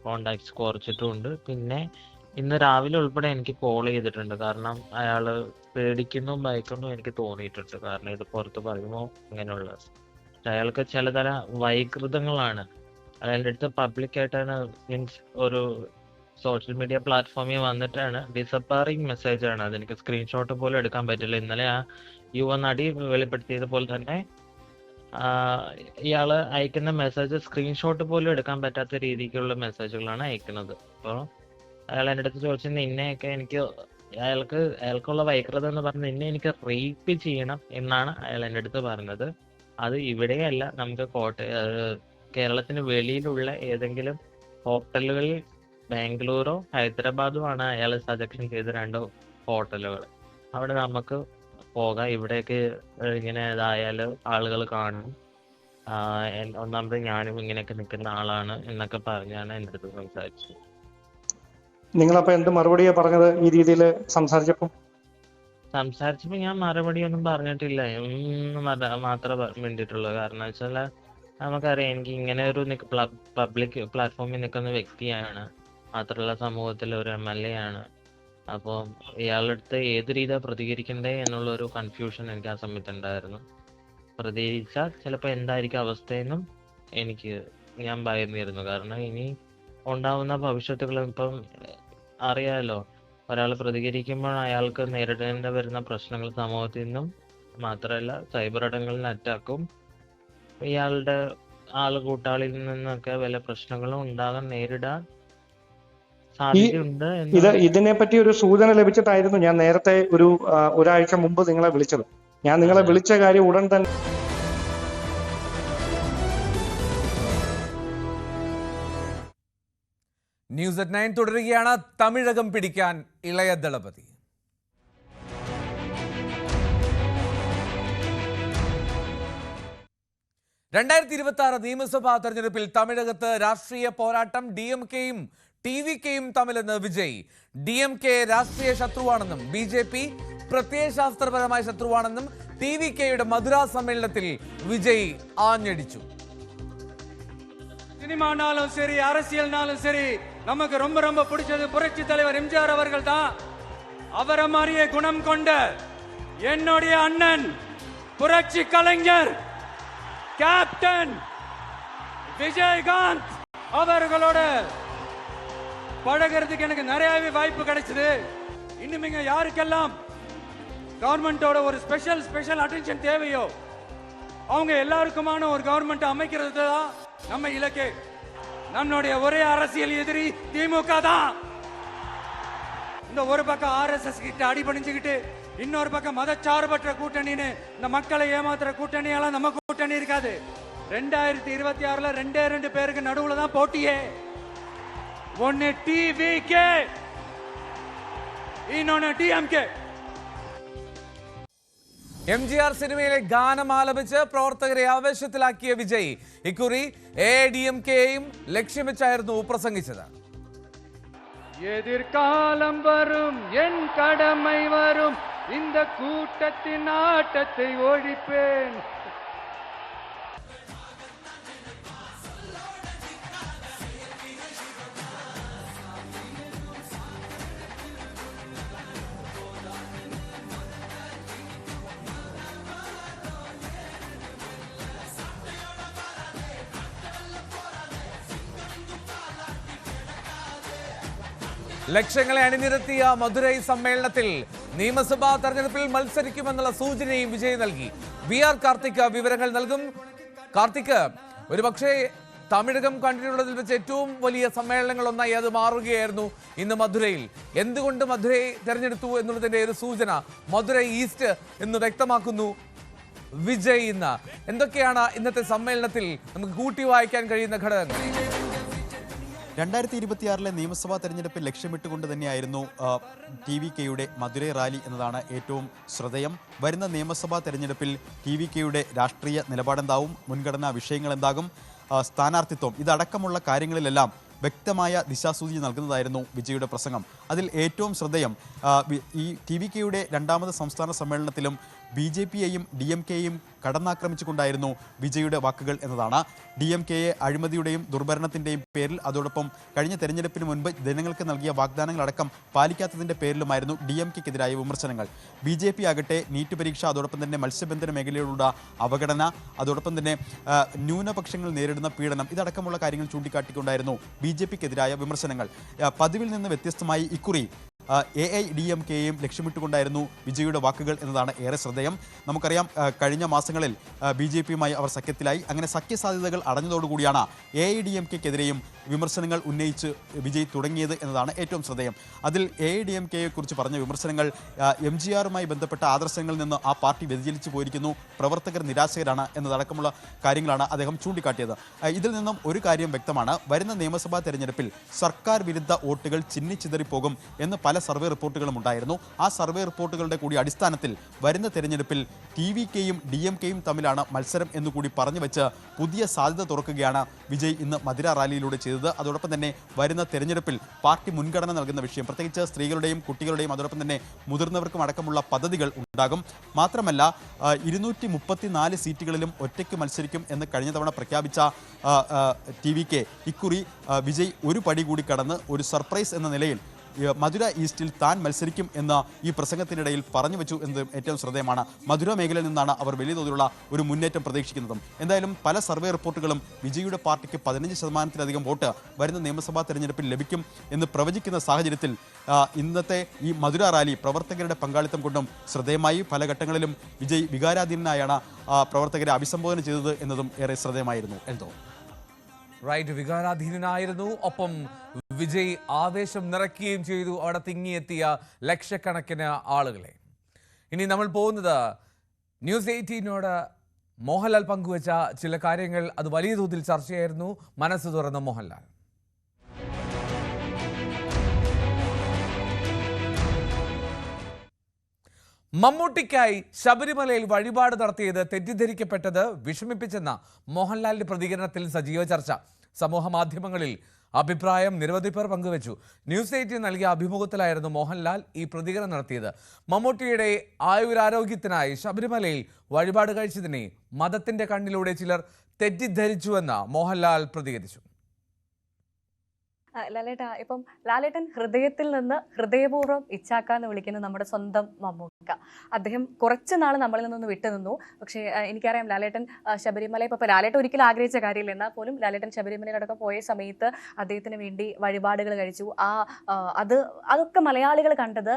കോണ്ടാക്ട്സ് കുറച്ചിട്ടുമുണ്ട്. പിന്നെ ഇന്ന് രാവിലെ ഉൾപ്പെടെ എനിക്ക് കോൾ ചെയ്തിട്ടുണ്ട്. കാരണം അയാൾ പേടിക്കുന്നു, ഭയക്കുന്നു എനിക്ക് തോന്നിയിട്ടുണ്ട്. കാരണം ഇത് പുറത്ത് പറയുമ്പോൾ ഇങ്ങനെയുള്ള അയാൾക്ക് ചിലതര വൈകൃതങ്ങളാണ്. അയാളുടെ അടുത്ത് പബ്ലിക്കായിട്ടാണ്, മീൻസ് ഒരു സോഷ്യൽ മീഡിയ പ്ലാറ്റ്ഫോമിൽ വന്നിട്ടാണ് ഡിസപ്പാറിങ് മെസ്സേജാണ്. അതെനിക്ക് സ്ക്രീൻഷോട്ട് പോലും എടുക്കാൻ പറ്റില്ല. ഇന്നലെ ആ യുവനടി വെളിപ്പെടുത്തിയത് പോലെ തന്നെ ഇയാൾ അയക്കുന്ന മെസ്സേജ് സ്ക്രീൻഷോട്ട് പോലും എടുക്കാൻ പറ്റാത്ത രീതിക്കുള്ള മെസ്സേജുകളാണ് അയക്കുന്നത്. അപ്പോൾ അയാൾ എൻ്റെ അടുത്ത് ചോദിച്ചത്, നിന്നെയൊക്കെ എനിക്ക് അയാൾക്കുള്ള വൈകൃതം എന്ന് പറഞ്ഞ് നിന്നെ എനിക്ക് റേപ്പ് ചെയ്യണം എന്നാണ് അയാൾ എൻ്റെ അടുത്ത് പറഞ്ഞത്. അത് ഇവിടെയല്ല, നമുക്ക് കേരളത്തിന് വെളിയിലുള്ള ഏതെങ്കിലും ഹോട്ടലുകളിൽ ബാംഗ്ലൂരോ ഹൈദരാബാദുമാണ് അയാൾ സജക്ഷൻ ചെയ്ത 2 ഹോട്ടലുകൾ. അവിടെ നമുക്ക് പോകാം, ഇവിടേക്ക് ഇങ്ങനെ ഇതായാൽ ആളുകൾ കാണും, ഒന്നാമത് ഞാനും ഇങ്ങനെയൊക്കെ നിൽക്കുന്ന ആളാണ് എന്നൊക്കെ പറഞ്ഞാണ് എൻ്റെ അടുത്ത് സംസാരിച്ചത്. നിങ്ങളപ്പോ എന്ത് മറുപടിയാ പറഞ്ഞത് ഈ രീതിയിൽ സംസാരിച്ചപ്പോ ഞാൻ മറുപടിയൊന്നും പറഞ്ഞിട്ടില്ല, മാത്രമേ വേണ്ടിയിട്ടുള്ളൂ. കാരണം വെച്ചാൽ നമുക്കറിയാം, എനിക്ക് ഇങ്ങനെ ഒരു പബ്ലിക് പ്ലാറ്റ്ഫോമിൽ നിൽക്കുന്ന വ്യക്തിയാണ്, മാത്രമല്ല സമൂഹത്തിൽ ഒരു MLA ആണ്. അപ്പോൾ ഇയാളുടെ അടുത്ത് ഏത് രീതിയാണ് പ്രതികരിക്കണ്ടേ എന്നുള്ളൊരു കൺഫ്യൂഷൻ എനിക്ക് ആ സമയത്ത് ഉണ്ടായിരുന്നു. പ്രതികരിച്ചാൽ ചിലപ്പോൾ എന്തായിരിക്കും അവസ്ഥയെന്നും ഞാൻ ഭയന്നിരുന്നു. കാരണം ഇനി ഉണ്ടാവുന്ന ഭവിഷ്യത്തുകൾ ഇപ്പം അറിയാമല്ലോ. ഒരാൾ പ്രതികരിക്കുമ്പോൾ അയാൾക്ക് നേരിടേണ്ടി വരുന്ന പ്രശ്നങ്ങൾ സമൂഹത്തിൽ നിന്നും മാത്രമല്ല സൈബർ ഇടങ്ങളിൽ അറ്റാക്കും, ഇയാളുടെ കൂട്ടാളിൽ നിന്നൊക്കെ വല്ല പ്രശ്നങ്ങളും നേരിടാൻ സാധ്യതയുണ്ട്. ഇതിനെപ്പറ്റി ഒരു സൂചന ലഭിച്ചിട്ടായിരുന്നു ഞാൻ നേരത്തെ ഒരാഴ്ച മുമ്പ് നിങ്ങളെ വിളിച്ചത്. ഞാൻ നിങ്ങളെ വിളിച്ച കാര്യം ഉടൻ തന്നെ ന്യൂസ് at 9 തുടരുകയാണ്. തമിഴകം പിടിക്കാൻ ഇളയ ദളപതി. നിയമസഭാ തെരഞ്ഞെടുപ്പിൽ തമിഴകത്ത് രാഷ്ട്രീയ പോരാട്ടം DMKയും TVKയും തമ്മിലെന്ന് വിജയ്. DMK രാഷ്ട്രീയ ശത്രുവാണെന്നും BJP പ്രത്യയശാസ്ത്രപരമായ ശത്രുവാണെന്നും TVKയുടെ മധുര സമ്മേളനത്തിൽ വിജയ് ആഞ്ഞടിച്ചു. சினிமானாலும் சரி, அரசியல்னாலும் சரி, நமக்கு ரொம்ப ரொம்ப பிடிச்சது புரட்சி தலைவர் MGR அவர்கள் தான். அவரை மாதிரியே குணம் கொண்ட என்னுடைய அண்ணன் புரட்சி கலைஞர் கேப்டன் விஜயகாந்த் அவர்களோட பழகிறதுக்கு எனக்கு நிறையவே வாய்ப்பு கிடைச்சது. இன்னும் இங்க யாருக்கெல்லாம் கவர்மெண்டோட ஒரு ஸ்பெஷல் அட்டென்ஷன் தேவையோ அவங்க எல்லாருக்குமான ஒரு கவர்மெண்ட் அமைக்கிறது தான் நம்ம இலக்கு. நம்மளுடைய ஒரே அரசியல் எதிரி திமுக தான். இந்த ஒரு பக்கம் RSS கிட்ட அடிபணிஞ்சுக்கிட்டு இன்னொரு பக்கம் மதச்சார்பற்ற கூட்டணின்னு இந்த மக்களை ஏமாத்துற கூட்டணியெல்லாம் நம்ம கூட்டணி இருக்காது. 2026ல 2 பேருக்கு நடுவுல தான் போட்டியே. ஒன்னு TVK, இன்னொன்னு DMK. MGR സിനിമയിലെ ഗാനം ആലപിച്ച് പ്രവർത്തകരെ ആവേശത്തിലാക്കിയ വിജയ് ഇക്കുറി AIDMKയും ലക്ഷ്യം വെച്ചായിരുന്നു പ്രസംഗിച്ചത്. எதிர்காலம் வரும், என் கடமை வரும், இந்த கூட்டத்தின் ஆட்டத்தை ஒழிப்பேன். ലക്ഷങ്ങളെ അണിനിരത്തിയ മധുരൈ സമ്മേളനത്തിൽ നിയമസഭാ തെരഞ്ഞെടുപ്പിൽ മത്സരിക്കുമെന്നുള്ള സൂചനയും വിജയ് നൽകി. VR കാർത്തിക് വിവരങ്ങൾ നൽകും. കാർത്തിക്, ഒരുപക്ഷെ തമിഴകം കണ്ടിട്ടുള്ളതിൽ വെച്ച് ഏറ്റവും വലിയ സമ്മേളനങ്ങൾ ഒന്നായി അത് മാറുകയായിരുന്നു ഇന്ന് മധുരയിൽ. എന്തുകൊണ്ട് മധുരൈ തെരഞ്ഞെടുത്തു എന്നുള്ളതിന്റെ ഒരു സൂചന മധുരൈ ഈസ്റ്റ് എന്ന് വ്യക്തമാക്കുന്നു വിജയ്. ഇന്ന് എന്തൊക്കെയാണ് ഇന്നത്തെ സമ്മേളനത്തിൽ നമുക്ക് കൂട്ടി വായിക്കാൻ കഴിയുന്ന ഘടകങ്ങൾ? 2026 നിയമസഭാ തെരഞ്ഞെടുപ്പിൽ ലക്ഷ്യമിട്ടുകൊണ്ട് തന്നെയായിരുന്നു TVKയുടെ മധുരൈ റാലി എന്നതാണ് ഏറ്റവും ശ്രദ്ധേയം. വരുന്ന നിയമസഭാ തെരഞ്ഞെടുപ്പിൽ TVKയുടെ രാഷ്ട്രീയ നിലപാടെന്താവും, മുൻഗണനാ വിഷയങ്ങൾ എന്താകും, സ്ഥാനാർത്ഥിത്വം, ഇതടക്കമുള്ള കാര്യങ്ങളിലെല്ലാം വ്യക്തമായ ദിശാസൂചി നൽകുന്നതായിരുന്നു വിജയുടെ പ്രസംഗം. അതിൽ ഏറ്റവും ശ്രദ്ധേയം ഈ TVKയുടെ 2ാമത് സംസ്ഥാന സമ്മേളനത്തിലും BJPയെയും DMKയെയും കടന്നാക്രമിച്ചുകൊണ്ടായിരുന്നു വിജയുടെ വാക്കുകൾ എന്നതാണ്. DMKയെ അഴിമതിയുടെയും ദുർഭരണത്തിൻ്റെയും പേരിൽ, അതോടൊപ്പം കഴിഞ്ഞ തെരഞ്ഞെടുപ്പിന് മുൻപ് ജനങ്ങൾക്ക് നൽകിയ വാഗ്ദാനങ്ങളടക്കം പാലിക്കാത്തതിൻ്റെ പേരിലുമായിരുന്നു DMKക്കെതിരായ വിമർശനങ്ങൾ. BJP ആകട്ടെ നീറ്റ് പരീക്ഷ, അതോടൊപ്പം തന്നെ മത്സ്യബന്ധന മേഖലയിലുള്ള അവഗണന, അതോടൊപ്പം തന്നെ ന്യൂനപക്ഷങ്ങൾ നേരിടുന്ന പീഡനം, ഇതടക്കമുള്ള കാര്യങ്ങൾ ചൂണ്ടിക്കാട്ടിക്കൊണ്ടായിരുന്നു BJPക്കെതിരായ വിമർശനങ്ങൾ. പതിവിൽ നിന്ന് വ്യത്യസ്തമായി ഇക്കുറി AIDMKയെയും ലക്ഷ്യമിട്ടുകൊണ്ടായിരുന്നു വിജയുടെ വാക്കുകൾ എന്നതാണ് ഏറെ ശ്രദ്ധേയം. നമുക്കറിയാം, കഴിഞ്ഞ മാസങ്ങളിൽ BJPയുമായി അവർ സഖ്യത്തിലായി. അങ്ങനെ സഖ്യസാധ്യതകൾ അടഞ്ഞതോടുകൂടിയാണ് AIDMKക്കെതിരെയും വിമർശനങ്ങൾ ഉന്നയിച്ച് വിജയ് തുടങ്ങിയത് എന്നതാണ് ഏറ്റവും ശ്രദ്ധേയം. അതിൽ AIDMKയെക്കുറിച്ച് പറഞ്ഞ വിമർശനങ്ങൾ MGRുമായി ബന്ധപ്പെട്ട ആദർശങ്ങളിൽ നിന്ന് ആ പാർട്ടി വ്യതിചലിച്ചു പോയിരിക്കുന്നു, പ്രവർത്തകർ നിരാശകരാണ് എന്നതടക്കമുള്ള കാര്യങ്ങളാണ് അദ്ദേഹം ചൂണ്ടിക്കാട്ടിയത്. ഇതിൽ നിന്നും ഒരു കാര്യം വ്യക്തമാണ്, വരുന്ന നിയമസഭാ തെരഞ്ഞെടുപ്പിൽ സർക്കാർ വിരുദ്ധ വോട്ടുകൾ ചിന്നിച്ചിതറിപ്പോകും എന്ന് പല സർവേ റിപ്പോർട്ടുകളും ഉണ്ടായിരുന്നു. ആ സർവേ റിപ്പോർട്ടുകളുടെ കൂടി അടിസ്ഥാനത്തിൽ വരുന്ന തെരഞ്ഞെടുപ്പിൽ TVKയും DMKയും തമ്മിലാണ് മത്സരം എന്നുകൂടി പറഞ്ഞു വെച്ച് പുതിയ സാധ്യത തുറക്കുകയാണ് വിജയ് ഇന്ന് മധുര റാലിയിലൂടെ ചെയ്തത്. അതോടൊപ്പം തന്നെ വരുന്ന തെരഞ്ഞെടുപ്പിൽ പാർട്ടി മുൻഗണന നൽകുന്ന വിഷയം, പ്രത്യേകിച്ച് സ്ത്രീകളുടെയും കുട്ടികളുടെയും അതോടൊപ്പം തന്നെ മുതിർന്നവർക്കും അടക്കമുള്ള പദ്ധതികൾ ഉണ്ടാകും. മാത്രമല്ല 234 സീറ്റുകളിലും ഒറ്റയ്ക്ക് മത്സരിക്കും എന്ന് കഴിഞ്ഞ തവണ പ്രഖ്യാപിച്ച TVK ഇക്കുറി വിജയ് ഒരു പടി കൂടി കടന്ന് ഒരു സർപ്രൈസ് എന്ന നിലയിൽ മധുര ഈസ്റ്റിൽ താൻ മത്സരിക്കും എന്ന് ഈ പ്രസംഗത്തിനിടയിൽ പറഞ്ഞു വെച്ചു എന്നതും ഏറ്റവും ശ്രദ്ധേയമാണ്. മധുര മേഖലയിൽ നിന്നാണ് അവർ വലിയ തോതിലുള്ള ഒരു മുന്നേറ്റം പ്രതീക്ഷിക്കുന്നതും. എന്തായാലും പല സർവേ റിപ്പോർട്ടുകളും വിജയുടെ പാർട്ടിക്ക് 15% വോട്ട് വരുന്ന നിയമസഭാ തെരഞ്ഞെടുപ്പിൽ ലഭിക്കും എന്ന് പ്രവചിക്കുന്ന സാഹചര്യത്തിൽ ഇന്നത്തെ ഈ മധുര റാലി പ്രവർത്തകരുടെ പങ്കാളിത്തം കൊണ്ടും ശ്രദ്ധേയമായി. പല ഘട്ടങ്ങളിലും വിജയ് വികാരാധീനനായാണ് പ്രവർത്തകരെ അഭിസംബോധന ചെയ്തത് എന്നതും ഏറെ ശ്രദ്ധേയമായിരുന്നു. എന്തോ റൈറ്റ്, വികാരാധീനനായിരുന്നു. ഒപ്പം വിജയ് ആവേശം നിറയ്ക്കുകയും ചെയ്തു അവിടെ തിങ്ങിയെത്തിയ ലക്ഷക്കണക്കിന് ആളുകളെ. ഇനി നമ്മൾ പോകുന്നത് ന്യൂസ് 18നോട് മോഹൻലാൽ പങ്കുവച്ച ചില കാര്യങ്ങൾ. അത് വലിയ തോതിൽ ചർച്ചയായിരുന്നു. മനസ്സ് തുറന്ന മോഹൻലാൽ. മമ്മൂട്ടിക്കായി ശബരിമലയിൽ വഴിപാട് നടത്തിയത് തെറ്റിദ്ധരിക്കപ്പെട്ടത് വിഷമിപ്പിച്ചെന്ന മോഹൻലാലിന്റെ പ്രതികരണത്തിൽ സജീവ ചർച്ച. സമൂഹ മാധ്യമങ്ങളിൽ അഭിപ്രായം നിരവധി പേർ പങ്കുവച്ചു. ന്യൂസ് 18 നൽകിയ അഭിമുഖത്തിലായിരുന്നു മോഹൻലാൽ ഈ പ്രതികരണം നടത്തിയത്. മമ്മൂട്ടിയുടെ ആയുരാരോഗ്യത്തിനായി ശബരിമലയിൽ വഴിപാട് കഴിച്ചതിനെ മതത്തിന്റെ കണ്ണിലൂടെ ചിലർ തെറ്റിദ്ധരിച്ചുവെന്ന് മോഹൻലാൽ പ്രതികരിച്ചു. ലാലേട്ട, ഇപ്പം ലാലേട്ടൻ ഹൃദയത്തിൽ നിന്ന് ഹൃദയപൂർവ്വം ഇച്ഛാക്കാന്ന് വിളിക്കുന്ന നമ്മുടെ സ്വന്തം മമ്മൂക്ക. അദ്ദേഹം കുറച്ച് നാൾ നമ്മളിൽ നിന്നൊന്ന് വിട്ടുനിന്നു. പക്ഷേ എനിക്കറിയാം ലാലേട്ടൻ ശബരിമല, ഇപ്പോൾ ലാലേട്ടൻ ഒരിക്കലും ആഗ്രഹിച്ച കാര്യമില്ല, എന്നാൽ പോലും ലാലേട്ടൻ ശബരിമലയിലടക്കം പോയ സമയത്ത് അദ്ദേഹത്തിന് വേണ്ടി വഴിപാടുകൾ കഴിച്ചു. അതൊക്കെ മലയാളികൾ കണ്ടത്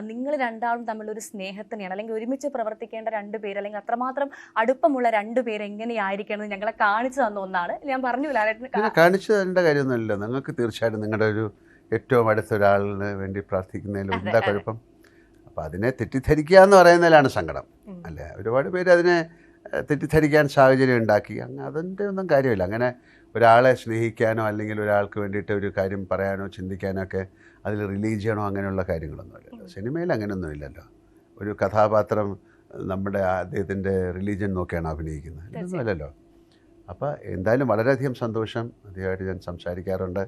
നിങ്ങൾ രണ്ടാളും തമ്മിലൊരു സ്നേഹത്തിനെയാണ്, അല്ലെങ്കിൽ ഒരുമിച്ച് പ്രവർത്തിക്കേണ്ട രണ്ടുപേര്, അല്ലെങ്കിൽ അത്രമാത്രം അടുപ്പമുള്ള രണ്ടുപേര് എങ്ങനെയായിരിക്കണം എന്ന് ഞങ്ങളെ കാണിച്ചു തന്ന ഒന്നാണ്. ഞാൻ പറഞ്ഞു ലാലേട്ടൻ കാണിച്ചു തരേണ്ട കാര്യമൊന്നുമില്ല. നിങ്ങൾക്ക് തീർച്ചയായിട്ടും നിങ്ങളുടെ ഒരു ഏറ്റവും അടുത്ത ഒരാളിന് വേണ്ടി പ്രാർത്ഥിക്കുന്നതിൽ എന്താ കുഴപ്പം? അപ്പോൾ അതിനെ തെറ്റിദ്ധരിക്കുക എന്ന് പറയുന്നതിലാണ് സങ്കടം, അല്ലേ? ഒരുപാട് പേര് അതിനെ തെറ്റിദ്ധരിക്കാൻ സാഹചര്യം ഉണ്ടാക്കി. അതിൻ്റെ ഒന്നും കാര്യമില്ല. അങ്ങനെ ഒരാളെ സ്നേഹിക്കാനോ അല്ലെങ്കിൽ ഒരാൾക്ക് വേണ്ടിയിട്ട് ഒരു കാര്യം പറയാനോ ചിന്തിക്കാനോ ഒക്കെ അതിൽ റിലീജിയനോ അങ്ങനെയുള്ള കാര്യങ്ങളൊന്നുമില്ലല്ലോ. സിനിമയിൽ അങ്ങനെയൊന്നും ഇല്ലല്ലോ. ഒരു കഥാപാത്രം നമ്മുടെ അദ്ദേഹത്തിൻ്റെ റിലീജിയൻ നോക്കിയാണ് അഭിനയിക്കുന്നത്, ഇതൊന്നും അല്ലല്ലോ. അപ്പോൾ എന്തായാലും വളരെയധികം സന്തോഷം. അദ്ദേഹമായിട്ട് ഞാൻ സംസാരിക്കാറുണ്ട്.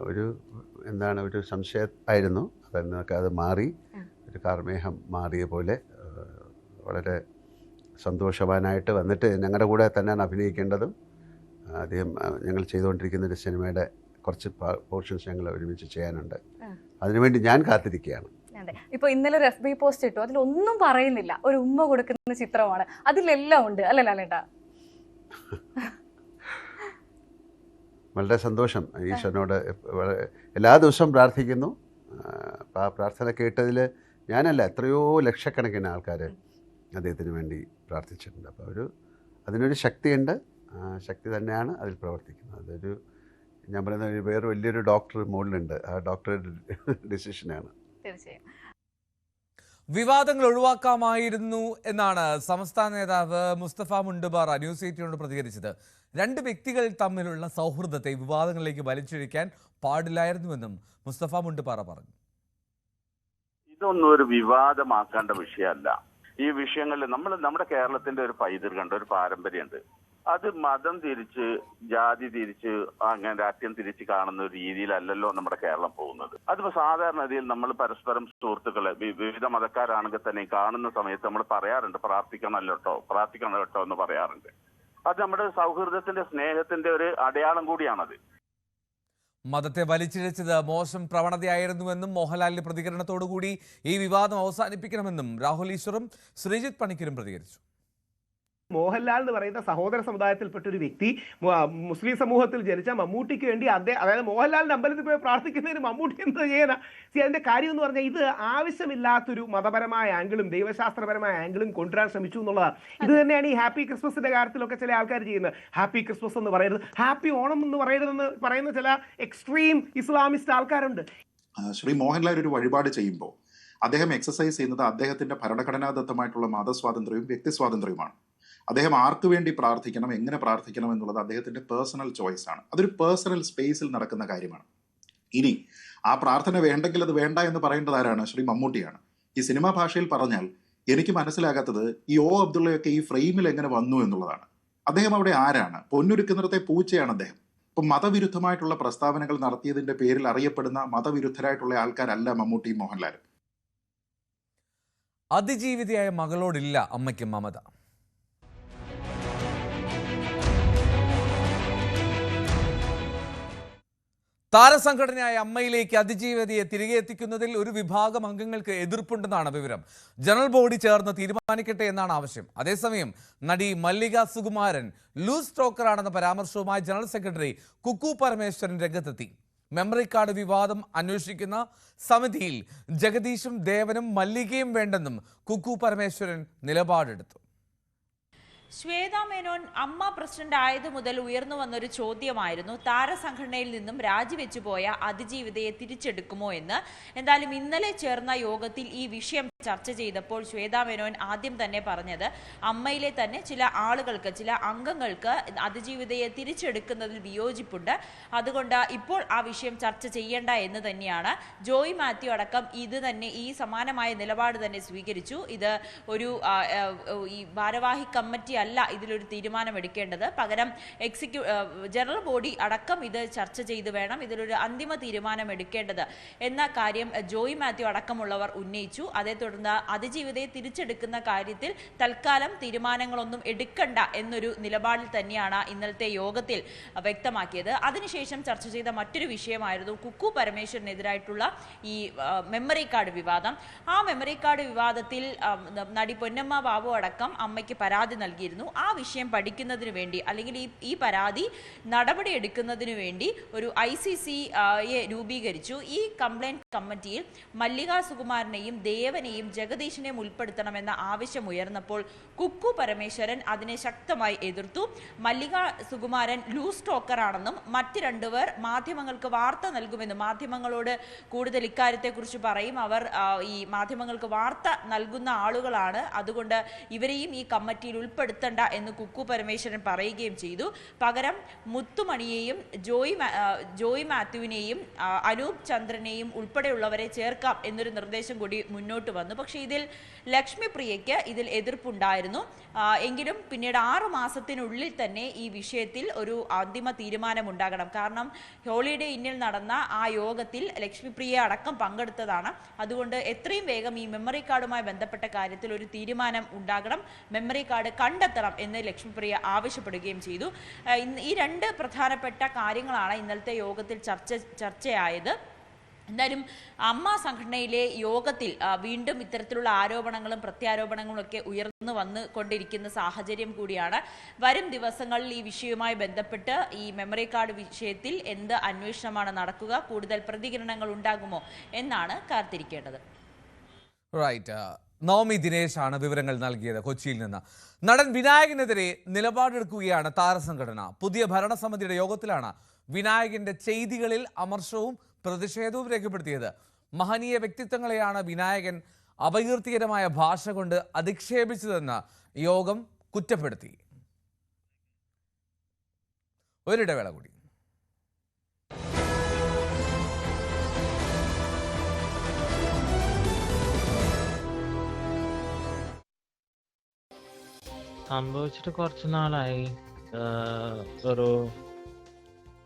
ഒരു സംശയം ആയിരുന്നു, അതെന്നൊക്കെ അത് മാറി, ഒരു കാർമേഹം മാറിയ പോലെ വളരെ സന്തോഷവാനായിട്ട് വന്നിട്ട് ഞങ്ങളുടെ കൂടെ തന്നെയാണ് അഭിനയിക്കേണ്ടതും. അദ്ദേഹം ഞങ്ങൾ ചെയ്തുകൊണ്ടിരിക്കുന്ന ഒരു സിനിമയുടെ കുറച്ച് പോർഷൻസ് ഞങ്ങൾ ഒരുമിച്ച് ചെയ്യാനുണ്ട്. അതിനുവേണ്ടി ഞാൻ കാത്തിരിക്കുകയാണ്. അതെ, ഇപ്പൊ ഇന്നലെ ഒരു FB പോസ്റ്റ് ഇട്ടു, അതിലൊന്നും പറയുന്നില്ല, ഒരു ഉമ്മ കൊടുക്കുന്ന ചിത്രമാണ്, അതിലെല്ലാം ഉണ്ട് അല്ലേ ലാലേട്ടാ? വളരെ സന്തോഷം. ഈശ്വരനോട് എല്ലാ ദിവസവും പ്രാർത്ഥിക്കുന്നു. ആ പ്രാർത്ഥന കേട്ടതിൽ ഞാനല്ല, എത്രയോ ലക്ഷക്കണക്കിന് ആൾക്കാർ അദ്ദേഹത്തിന് വേണ്ടി പ്രാർത്ഥിച്ചിട്ടുണ്ട്. അപ്പോൾ അതിനൊരു ശക്തിയുണ്ട്. ആ ശക്തി തന്നെയാണ് അതിൽ പ്രവർത്തിക്കുന്നത്. ഞാൻ പറയുന്ന വേറെ വലിയൊരു ഡോക്ടർ മുകളിലുണ്ട്. ആ ഡോക്ടറുടെ ഡിസിഷനാണ്. തീർച്ചയായും വിവാദങ്ങൾ ഒഴിവാക്കാമായിരുന്നു എന്നാണ് സംസ്ഥാന നേതാവ് മുസ്തഫ മുണ്ടുപാറ ന്യൂസ് 18 പ്രതികരിച്ചത്. രണ്ട് വ്യക്തികൾ തമ്മിലുള്ള സൗഹൃദത്തെ വിവാദങ്ങളിലേക്ക് വലിച്ചിഴക്കാൻ പാടില്ലായിരുന്നുവെന്നും മുസ്തഫ മുണ്ടുപാറ പറഞ്ഞു. ഇതൊന്നും ഒരു വിവാദമാക്കേണ്ട വിഷയമല്ല. ഈ വിഷയങ്ങളിൽ നമ്മുടെ കേരളത്തിന്റെ ഒരു പൈതൃകമുണ്ട്, ഒരു പാരമ്പര്യമുണ്ട്. അത് മതം തിരിച്ച്, ജാതി തിരിച്ച്, അങ്ങനെ രാഷ്ട്രീയം തിരിച്ച് കാണുന്ന ഒരു രീതിയിലല്ലല്ലോ നമ്മുടെ കേരളം പോകുന്നത്. അതിപ്പോ സാധാരണഗതിയിൽ നമ്മൾ പരസ്പരം സുഹൃത്തുക്കളെ വിവിധ മതക്കാരാണെങ്കിൽ തന്നെ കാണുന്ന സമയത്ത് നമ്മൾ പറയാറുണ്ട്, പ്രാർത്ഥിക്കണം കേട്ടോ എന്ന് പറയാറുണ്ട്. അത് നമ്മുടെ സൗഹൃദത്തിന്റെ, സ്നേഹത്തിന്റെ ഒരു അടയാളം കൂടിയാണത്. മതത്തെ വലിച്ചിഴച്ചത് മോശം പ്രവണതയായിരുന്നുവെന്നും മോഹൻലാലിന്റെ പ്രതികരണത്തോടുകൂടി ഈ വിവാദം അവസാനിപ്പിക്കണമെന്നും രാഹുൽ ഈശ്വറും ശ്രീജിത്ത് പണിക്കരും പ്രതികരിച്ചു. മോഹൻലാൽ എന്ന് പറയുന്ന സഹോദര സമുദായത്തിൽപ്പെട്ട ഒരു വ്യക്തി മുസ്ലിം സമൂഹത്തിൽ ജനിച്ച മമ്മൂട്ടിക്ക് വേണ്ടി അതായത് മോഹൻലാലിന്റെ അമ്പലത്തിൽ പോയി പ്രാർത്ഥിക്കുന്നതിന് മമ്മൂട്ടി എന്താ ചെയ്യാനാ? അതിന്റെ കാര്യം എന്ന് പറഞ്ഞാൽ ഇത് ആവശ്യമില്ലാത്തൊരു മതപരമായ ആംഗിളും ദൈവശാസ്ത്രപരമായ ആംഗിളും കൊണ്ടുവരാൻ ശ്രമിച്ചു എന്നുള്ളതാണ്. ഇത് തന്നെയാണ് ഈ ഹാപ്പി ക്രിസ്മസിന്റെ കാര്യത്തിലൊക്കെ ചില ആൾക്കാർ ചെയ്യുന്നത്. ഹാപ്പി ക്രിസ്മസ് എന്ന് പറയരുത്, ഹാപ്പി ഓണം എന്ന് പറയരുതെന്ന് പറയുന്ന ചില എക്സ്ട്രീം ഇസ്ലാമിസ്റ്റ് ആൾക്കാരുണ്ട്. ശ്രീ മോഹൻലാൽ ഒരു വഴിപാട് ചെയ്യുമ്പോൾ അദ്ദേഹം എക്സസൈസ് ചെയ്യുന്നത് അദ്ദേഹത്തിന്റെ ഭരണഘടനാദത്തമായിട്ടുള്ള മതസ്വാതന്ത്ര്യവും വ്യക്തിസ്വാതന്ത്ര്യവുമാണ്. അദ്ദേഹം ആർക്ക് വേണ്ടി പ്രാർത്ഥിക്കണം, എങ്ങനെ പ്രാർത്ഥിക്കണം എന്നുള്ളത് അദ്ദേഹത്തിന്റെ പേഴ്സണൽ ചോയ്സ് ആണ്. അതൊരു പേഴ്സണൽ സ്പേസിൽ നടക്കുന്ന കാര്യമാണ്. ഇനി ആ പ്രാർത്ഥന വേണ്ടെങ്കിൽ അത് വേണ്ട എന്ന് പറയേണ്ടത് ആരാണ്? ശ്രീ മമ്മൂട്ടിയാണ്. ഈ സിനിമാ ഭാഷയിൽ പറഞ്ഞാൽ എനിക്ക് മനസ്സിലാകാത്തത് ഈ അബ്ദുള്ളയൊക്കെ ഈ ഫ്രെയിമിൽ എങ്ങനെ വന്നു എന്നുള്ളതാണ്. അദ്ദേഹം അവിടെ ആരാണ്? പൊന്നൊരുക്കുന്നിടത്തെ പൂച്ചയാണ് അദ്ദേഹം. ഇപ്പം മതവിരുദ്ധമായിട്ടുള്ള പ്രസ്താവനകൾ നടത്തിയതിന്റെ പേരിൽ അറിയപ്പെടുന്ന മതവിരുദ്ധരായിട്ടുള്ള ആൾക്കാരല്ല മമ്മൂട്ടിയും മോഹൻലാലും. അതിജീവിതയായ മകളോടില്ല അമ്മയ്ക്ക് മമത. താരസംഘടനയായ അമ്മയിലേക്ക് അതിജീവിതയെ തിരികെ എത്തിക്കുന്നതിൽ ഒരു വിഭാഗം അംഗങ്ങൾക്ക് എതിർപ്പുണ്ടെന്നാണ് വിവരം. ജനറൽ ബോഡി ചേർന്ന് തീരുമാനിക്കട്ടെ എന്നാണ് ആവശ്യം. അതേസമയം നടി മല്ലിക സുകുമാരൻ ലൂസ് ടോക്കറാണെന്ന പരാമർശവുമായി ജനറൽ സെക്രട്ടറി കുക്കു പരമേശ്വരൻ രംഗത്തെത്തി. മെമ്മറി കാർഡ് വിവാദം അന്വേഷിക്കുന്ന സമിതിയിൽ ജഗദീഷും ദേവനും മല്ലികയും വേണ്ടെന്നും കുക്കു പരമേശ്വരൻ നിലപാടെടുത്തു. ശ്വേതാ മേനോൻ അമ്മ പ്രസിഡന്റ് ആയതു മുതൽ ഉയർന്നു വന്നൊരു ചോദ്യമായിരുന്നു താരസംഘടനയിൽ നിന്നും രാജിവെച്ചു പോയ അതിജീവിതയെ തിരിച്ചെടുക്കുമോ എന്ന്. എന്തായാലും ഇന്നലെ ചേർന്ന യോഗത്തിൽ ഈ വിഷയം ചർച്ച ചെയ്തപ്പോൾ ശ്വേതാ മേനോൻ ആദ്യം തന്നെ പറഞ്ഞത് അമ്മയിലെ തന്നെ ചില ആളുകൾക്ക്, ചില അംഗങ്ങൾക്ക് അതിജീവിതയെ തിരിച്ചെടുക്കുന്നതിൽ വിയോജിപ്പുണ്ട്, അതുകൊണ്ട് ഇപ്പോൾ ആ വിഷയം ചർച്ച ചെയ്യേണ്ട എന്ന് തന്നെയാണ്. ജോയ് മാത്യു അടക്കം ഈ സമാനമായ നിലപാട് തന്നെ സ്വീകരിച്ചു. ഇത് ഒരു ഈ ഭാരവാഹി കമ്മിറ്റി അല്ല ഇതിലൊരു തീരുമാനം എടുക്കേണ്ടത്, പകരം ജനറൽ ബോഡി അടക്കം ഇത് ചർച്ച ചെയ്ത് വേണം ഇതിലൊരു അന്തിമ തീരുമാനം എടുക്കേണ്ടത് എന്ന കാര്യം ജോയ് മാത്യു അടക്കമുള്ളവർ ഉന്നയിച്ചു. അതേ തുടർന്ന് അതിജീവിതയെ തിരിച്ചെടുക്കുന്ന കാര്യത്തിൽ തൽക്കാലം തീരുമാനങ്ങളൊന്നും എടുക്കണ്ട എന്നൊരു നിലപാടിൽ തന്നെയാണ് ഇന്നലത്തെ യോഗത്തിൽ വ്യക്തമാക്കിയത്. അതിനുശേഷം ചർച്ച ചെയ്ത മറ്റൊരു വിഷയമായിരുന്നു കുക്കു പരമേശ്വരനെതിരായിട്ടുള്ള ഈ മെമ്മറി കാർഡ് വിവാദം. ആ മെമ്മറി കാർഡ് വിവാദത്തിൽ നടി പൊന്നമ്മ ബാബു അടക്കം അമ്മയ്ക്ക് പരാതി നൽകിയിരുന്നു. നൽകിയിരുന്നു. ആ വിഷയം പഠിക്കുന്നതിന് വേണ്ടി അല്ലെങ്കിൽ ഈ പരാതി നടപടിയെടുക്കുന്നതിന് വേണ്ടി ഒരു ICCയെ രൂപീകരിച്ചു. ഈ കംപ്ലൈന്റ് കമ്മിറ്റിയിൽ മല്ലിക സുകുമാരനെയും ദേവനെയും ജഗദീഷിനെയും ഉൾപ്പെടുത്തണമെന്ന ആവശ്യം ഉയർന്നപ്പോൾ കുക്കു പരമേശ്വരൻ അതിനെ ശക്തമായി എതിർത്തു. മല്ലിക സുകുമാരൻ ലൂസ് ടോക്കറാണെന്നും മറ്റ് രണ്ടുപേർ മാധ്യമങ്ങൾക്ക് വാർത്ത നൽകുമെന്നും, മാധ്യമങ്ങളോട് കൂടുതൽ ഇക്കാര്യത്തെക്കുറിച്ച് പറയും, അവർ ഈ മാധ്യമങ്ങൾക്ക് വാർത്ത നൽകുന്ന ആളുകളാണ്, അതുകൊണ്ട് ഇവരെയും ഈ കമ്മിറ്റിയിൽ ഉൾപ്പെടുത്തണ്ട എന്ന് കുക്കു പരമേശ്വരൻ പറയുകയും ചെയ്തു. പകരം മുത്തുമണിയെയും ജോയ് മാത്യുവിനെയും അനൂപ് ചന്ദ്രനെയും ഉൾപ്പെടെയുള്ളവരെ ചേർക്കാം എന്നൊരു നിർദ്ദേശം കൂടി മുന്നോട്ട് വന്നു. പക്ഷേ ഇതിൽ ലക്ഷ്മിപ്രിയയ്ക്ക് ഇതിൽ എതിർപ്പുണ്ടായിരുന്നു. എങ്കിലും പിന്നീട് 6 മാസത്തിനുള്ളിൽ തന്നെ ഈ വിഷയത്തിൽ ഒരു അന്തിമ തീരുമാനമുണ്ടാകണം. കാരണം ഹോളിഡേ ഇന്നിൽ നടന്ന ആ യോഗത്തിൽ ലക്ഷ്മിപ്രിയ അടക്കം പങ്കെടുത്തതാണ്. അതുകൊണ്ട് എത്രയും വേഗം ഈ മെമ്മറി കാർഡുമായി ബന്ധപ്പെട്ട കാര്യത്തിൽ ഒരു തീരുമാനം ഉണ്ടാകണം, മെമ്മറി കാർഡ് കണ്ടെത്തണം എന്ന് ലക്ഷ്മിപ്രിയ ആവശ്യപ്പെടുകയും ചെയ്തു. ഈ 2 പ്രധാനപ്പെട്ട കാര്യങ്ങളാണ് ഇന്നലത്തെ യോഗത്തിൽ ചർച്ചയായത്. എന്തായാലും അമ്മ സംഘടനയിലെ യോഗത്തിൽ വീണ്ടും ഇത്തരത്തിലുള്ള ആരോപണങ്ങളും പ്രത്യാരോപണങ്ങളും ഒക്കെ ഉയർന്നു വന്നുകൊണ്ടിരിക്കുന്ന സാഹചര്യം കൂടിയാണ്. വരും ദിവസങ്ങളിൽ ഈ വിഷയവുമായി ബന്ധപ്പെട്ട് ഈ മെമ്മറി കാർഡ് വിഷയത്തിൽ എന്ത് അന്വേഷണമാണ് നടക്കുക, കൂടുതൽ പ്രതികരണങ്ങൾ ഉണ്ടാകുമോ എന്നാണ് കാത്തിരിക്കേണ്ടത്. റൈറ്റ്, നവമി ദിനേശാണ് വിവരങ്ങൾ നൽകിയത് കൊച്ചിയിൽ നിന്ന്. നടൻ വിനായകനെതിരെ നിലപാടെടുക്കുകയാണ് താരസംഘടന. പുതിയ ഭരണസമിതിയുടെ യോഗത്തിലാണ് വിനായകന്റെ ചെയ്തികളിൽ അമർഷവും പ്രതിഷേധവും രേഖപ്പെടുത്തിയത്. മഹനീയ വ്യക്തിത്വങ്ങളെയാണ് വിനായകൻ അപകീർത്തികരമായ ഭാഷ കൊണ്ട് അധിക്ഷേപിച്ചതെന്ന് യോഗം കുറ്റപ്പെടുത്തി. ഒരിടവേള കൂടി. സംഭവിച്ചിട്ട് കുറച്ച് നാളായി, ഒരു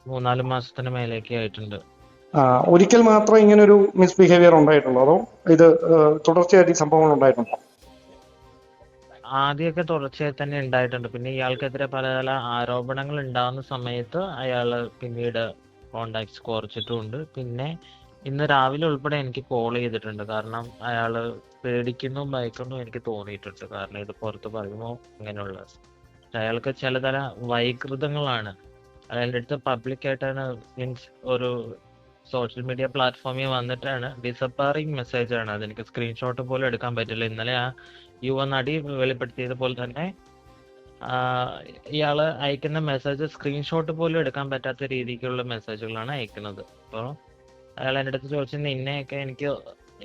3-4 മാസത്തിന് മേലേക്ക് ആയിട്ടുണ്ട്. ഒരിക്കൽ മാത്രം ഇങ്ങനെ ഒരു മിസ്ബിഹേവിയർ ഉണ്ടായിട്ടുള്ളൂ, അതോ ഇത് തുടർച്ചയായിട്ട് ഈ സംഭവങ്ങൾ ഉണ്ടായിട്ടുണ്ടോ? ആദ്യമൊക്കെ തുടർച്ചയായി തന്നെ ഉണ്ടായിട്ടുണ്ട്. പിന്നെ ഇയാൾക്കെതിരെ പല പല ആരോപണങ്ങൾ ഉണ്ടാകുന്ന സമയത്ത് അയാൾ പിന്നീട് കോണ്ടാക്ട്സ് കുറച്ചിട്ടുമുണ്ട്. പിന്നെ ഇന്ന് രാവിലെ ഉൾപ്പെടെ എനിക്ക് കോൾ ചെയ്തിട്ടുണ്ട്. കാരണം അയാൾ പേടിക്കുന്നു, ഭയക്കുന്നു എനിക്ക് തോന്നിയിട്ടുണ്ട്. കാരണം ഇത് പുറത്ത് പറയുമ്പോൾ അങ്ങനെയുള്ള അയാൾക്ക് ചിലതര വൈകൃതങ്ങളാണ്. അയാളുടെ അടുത്ത് പബ്ലിക്കായിട്ടാണ്, മീൻസ് ഒരു സോഷ്യൽ മീഡിയ പ്ലാറ്റ്ഫോമിൽ വന്നിട്ടാണ് ഡിസപ്പാറിങ് മെസ്സേജാണ്. അതെനിക്ക് സ്ക്രീൻഷോട്ട് പോലും എടുക്കാൻ പറ്റില്ല. ഇന്നലെ ആ യുവനടി വെളിപ്പെടുത്തിയത് പോലെ തന്നെ ഇയാൾ അയക്കുന്ന മെസ്സേജ് സ്ക്രീൻഷോട്ട് പോലും എടുക്കാൻ പറ്റാത്ത രീതിക്കുള്ള മെസ്സേജുകളാണ് അയക്കുന്നത്. അപ്പോൾ അയാൾ എൻ്റെ അടുത്ത് ചോദിച്ചത് നിന്നെയൊക്കെ എനിക്ക്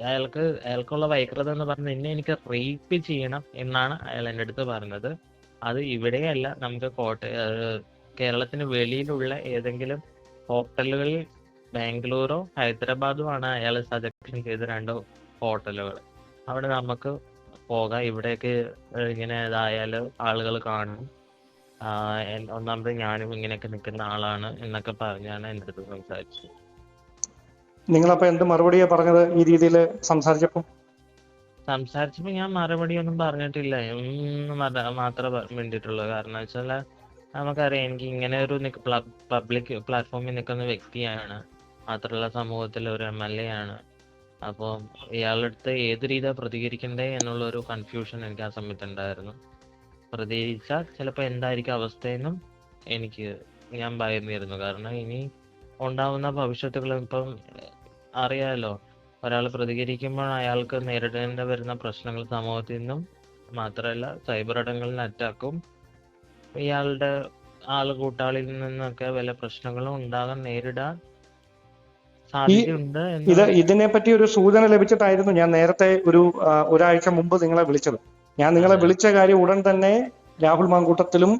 അയാൾക്കുള്ള വൈകൃത എന്ന് പറഞ്ഞ് നിന്നെ എനിക്ക് റേപ്പ് ചെയ്യണം എന്നാണ് അയാൾ എൻ്റെ അടുത്ത് പറഞ്ഞത്. അത് ഇവിടെയല്ല, നമുക്ക് കേരളത്തിന് വെളിയിലുള്ള ഏതെങ്കിലും ഹോട്ടലുകളിൽ ബാംഗ്ലൂരോ ഹൈദരാബാദോ ആണ് അയാൾ സജക്ഷൻ ചെയ്ത 2 ഹോട്ടലുകൾ. അവിടെ നമുക്ക് പോകാം, ഇവിടെയൊക്കെ ഇങ്ങനെ ഇതായാൽ ആളുകൾ കാണും, ഒന്നാമത് ഞാനും ഇങ്ങനെയൊക്കെ നിൽക്കുന്ന ആളാണ് എന്നൊക്കെ പറഞ്ഞാണ് എൻ്റെ അടുത്ത് സംസാരിച്ചത്. നിങ്ങളപ്പോ എന്ത് മറുപടിയാ പറഞ്ഞത് ഈ രീതിയിൽ സംസാരിച്ചപ്പോൾ ഞാൻ മറുപടിയൊന്നും പറഞ്ഞിട്ടില്ല, മാത്രമേ വേണ്ടിയിട്ടുള്ളൂ. കാരണം വെച്ചാൽ നമുക്കറിയാം, എനിക്ക് ഇങ്ങനെ ഒരു പബ്ലിക് പ്ലാറ്റ്ഫോമിൽ നിൽക്കുന്ന വ്യക്തിയാണ്, മാത്രമല്ല സമൂഹത്തിലെ ഒരു MLA ആണ്. അപ്പോൾ ഇയാളുടെ അടുത്ത് ഏത് രീതിയാണ് പ്രതികരിക്കണ്ടേ എന്നുള്ളൊരു കൺഫ്യൂഷൻ എനിക്ക് ആ സമയത്ത് ഉണ്ടായിരുന്നു. പ്രതികരിച്ചാൽ ചിലപ്പോൾ എന്തായിരിക്കും അവസ്ഥയെന്നും ഞാൻ ഭയന്നിരുന്നു. കാരണം ഇനി ഉണ്ടാവുന്ന ഭവിഷ്യത്തുകൾ ഇപ്പം അറിയാമല്ലോ. ഒരാൾ പ്രതികരിക്കുമ്പോൾ അയാൾക്ക് നേരിടേണ്ടി വരുന്ന പ്രശ്നങ്ങൾ സമൂഹത്തിൽ നിന്നും മാത്രമല്ല സൈബർ ഇടങ്ങളിൽ അറ്റാക്കും ഇയാളുടെ കൂട്ടാളിയിൽ നിന്നൊക്കെ വല്ല പ്രശ്നങ്ങളും നേരിടാൻ സാധ്യതയുണ്ട്. ഇതിനെപ്പറ്റി ഒരു സൂചന ലഭിച്ചിട്ടായിരുന്നു ഞാൻ നേരത്തെ ഒരാഴ്ച മുമ്പ് നിങ്ങളെ വിളിച്ചത്. ഞാൻ നിങ്ങളെ വിളിച്ച കാര്യം ഉടൻ തന്നെ രാഹുൽ മാങ്കൂട്ടത്തിലും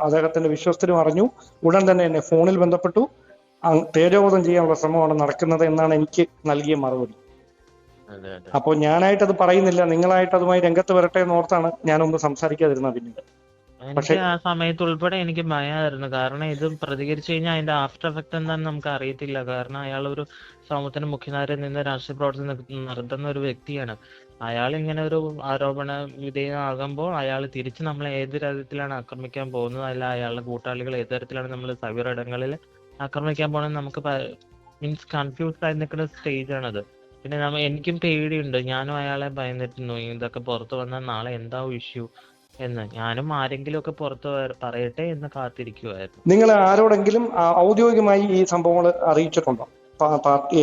അദ്ദേഹത്തിന്റെ വിശ്വസ്തരും അറിഞ്ഞു. ഉടൻ തന്നെ എന്നെ ഫോണിൽ ബന്ധപ്പെട്ടു. തേജോവധം ചെയ്യാനുള്ള ശ്രമമാണ് നടക്കുന്നത് എന്നാണ് എനിക്ക് നൽകിയ മറുപടി. അപ്പോൾ ഞാനായിട്ട് അത് പറയുന്നില്ല, നിങ്ങളായിട്ട് അതുമായി രംഗത്ത് വരട്ടെ എന്നോർത്താണ് ഞാനൊന്ന് സംസാരിക്കാതിരുന്നത്. പിന്നീട് എനിക്ക് ആ സമയത്ത് ഉൾപ്പെടെ എനിക്ക് ഭയമായിരുന്നു. കാരണം ഇത് പ്രതികരിച്ചു കഴിഞ്ഞാൽ അതിന്റെ ആഫ്റ്റർ എഫക്ട് എന്താണെന്ന് നമുക്ക് അറിയത്തില്ല. കാരണം അയാൾ ഒരു സമൂഹത്തിന് മുഖ്യധാരയിൽ നിന്ന് രാഷ്ട്രീയ പ്രവർത്തനം നടത്തുന്ന ഒരു വ്യക്തിയാണ്. അയാൾ ഇങ്ങനെ ഒരു ആരോപണ വിധേയമാകുമ്പോൾ അയാൾ തിരിച്ച് നമ്മളെ ഏത് തരത്തിലാണ് ആക്രമിക്കാൻ പോകുന്നത്, അല്ല അയാളുടെ കൂട്ടാളികൾ ഏത് തരത്തിലാണ് നമ്മൾ സൈബർ ഇടങ്ങളിൽ ആക്രമിക്കാൻ പോകുന്നത്, നമുക്ക് മീൻസ് കൺഫ്യൂസ്ഡ് ആയി നിൽക്കുന്ന സ്റ്റേജാണത്. പിന്നെ എനിക്കും പേടിയുണ്ട്. ഞാനും അയാളെ ഭയന്നിരുന്നു, ഇതൊക്കെ പുറത്ത് വന്നാൽ നാളെ എന്താ ഇഷ്യൂ, എന്ന്. ഞാനും ആരെങ്കിലും ഒക്കെ പുറത്ത് പറയട്ടെ എന്ന് കാത്തിരിക്കുമായിരുന്നു. നിങ്ങൾ ആരോടെങ്കിലും ഔദ്യോഗികമായി ഈ സംഭവങ്ങൾ അറിയിച്ചിട്ടുണ്ടോ? പാർട്ടി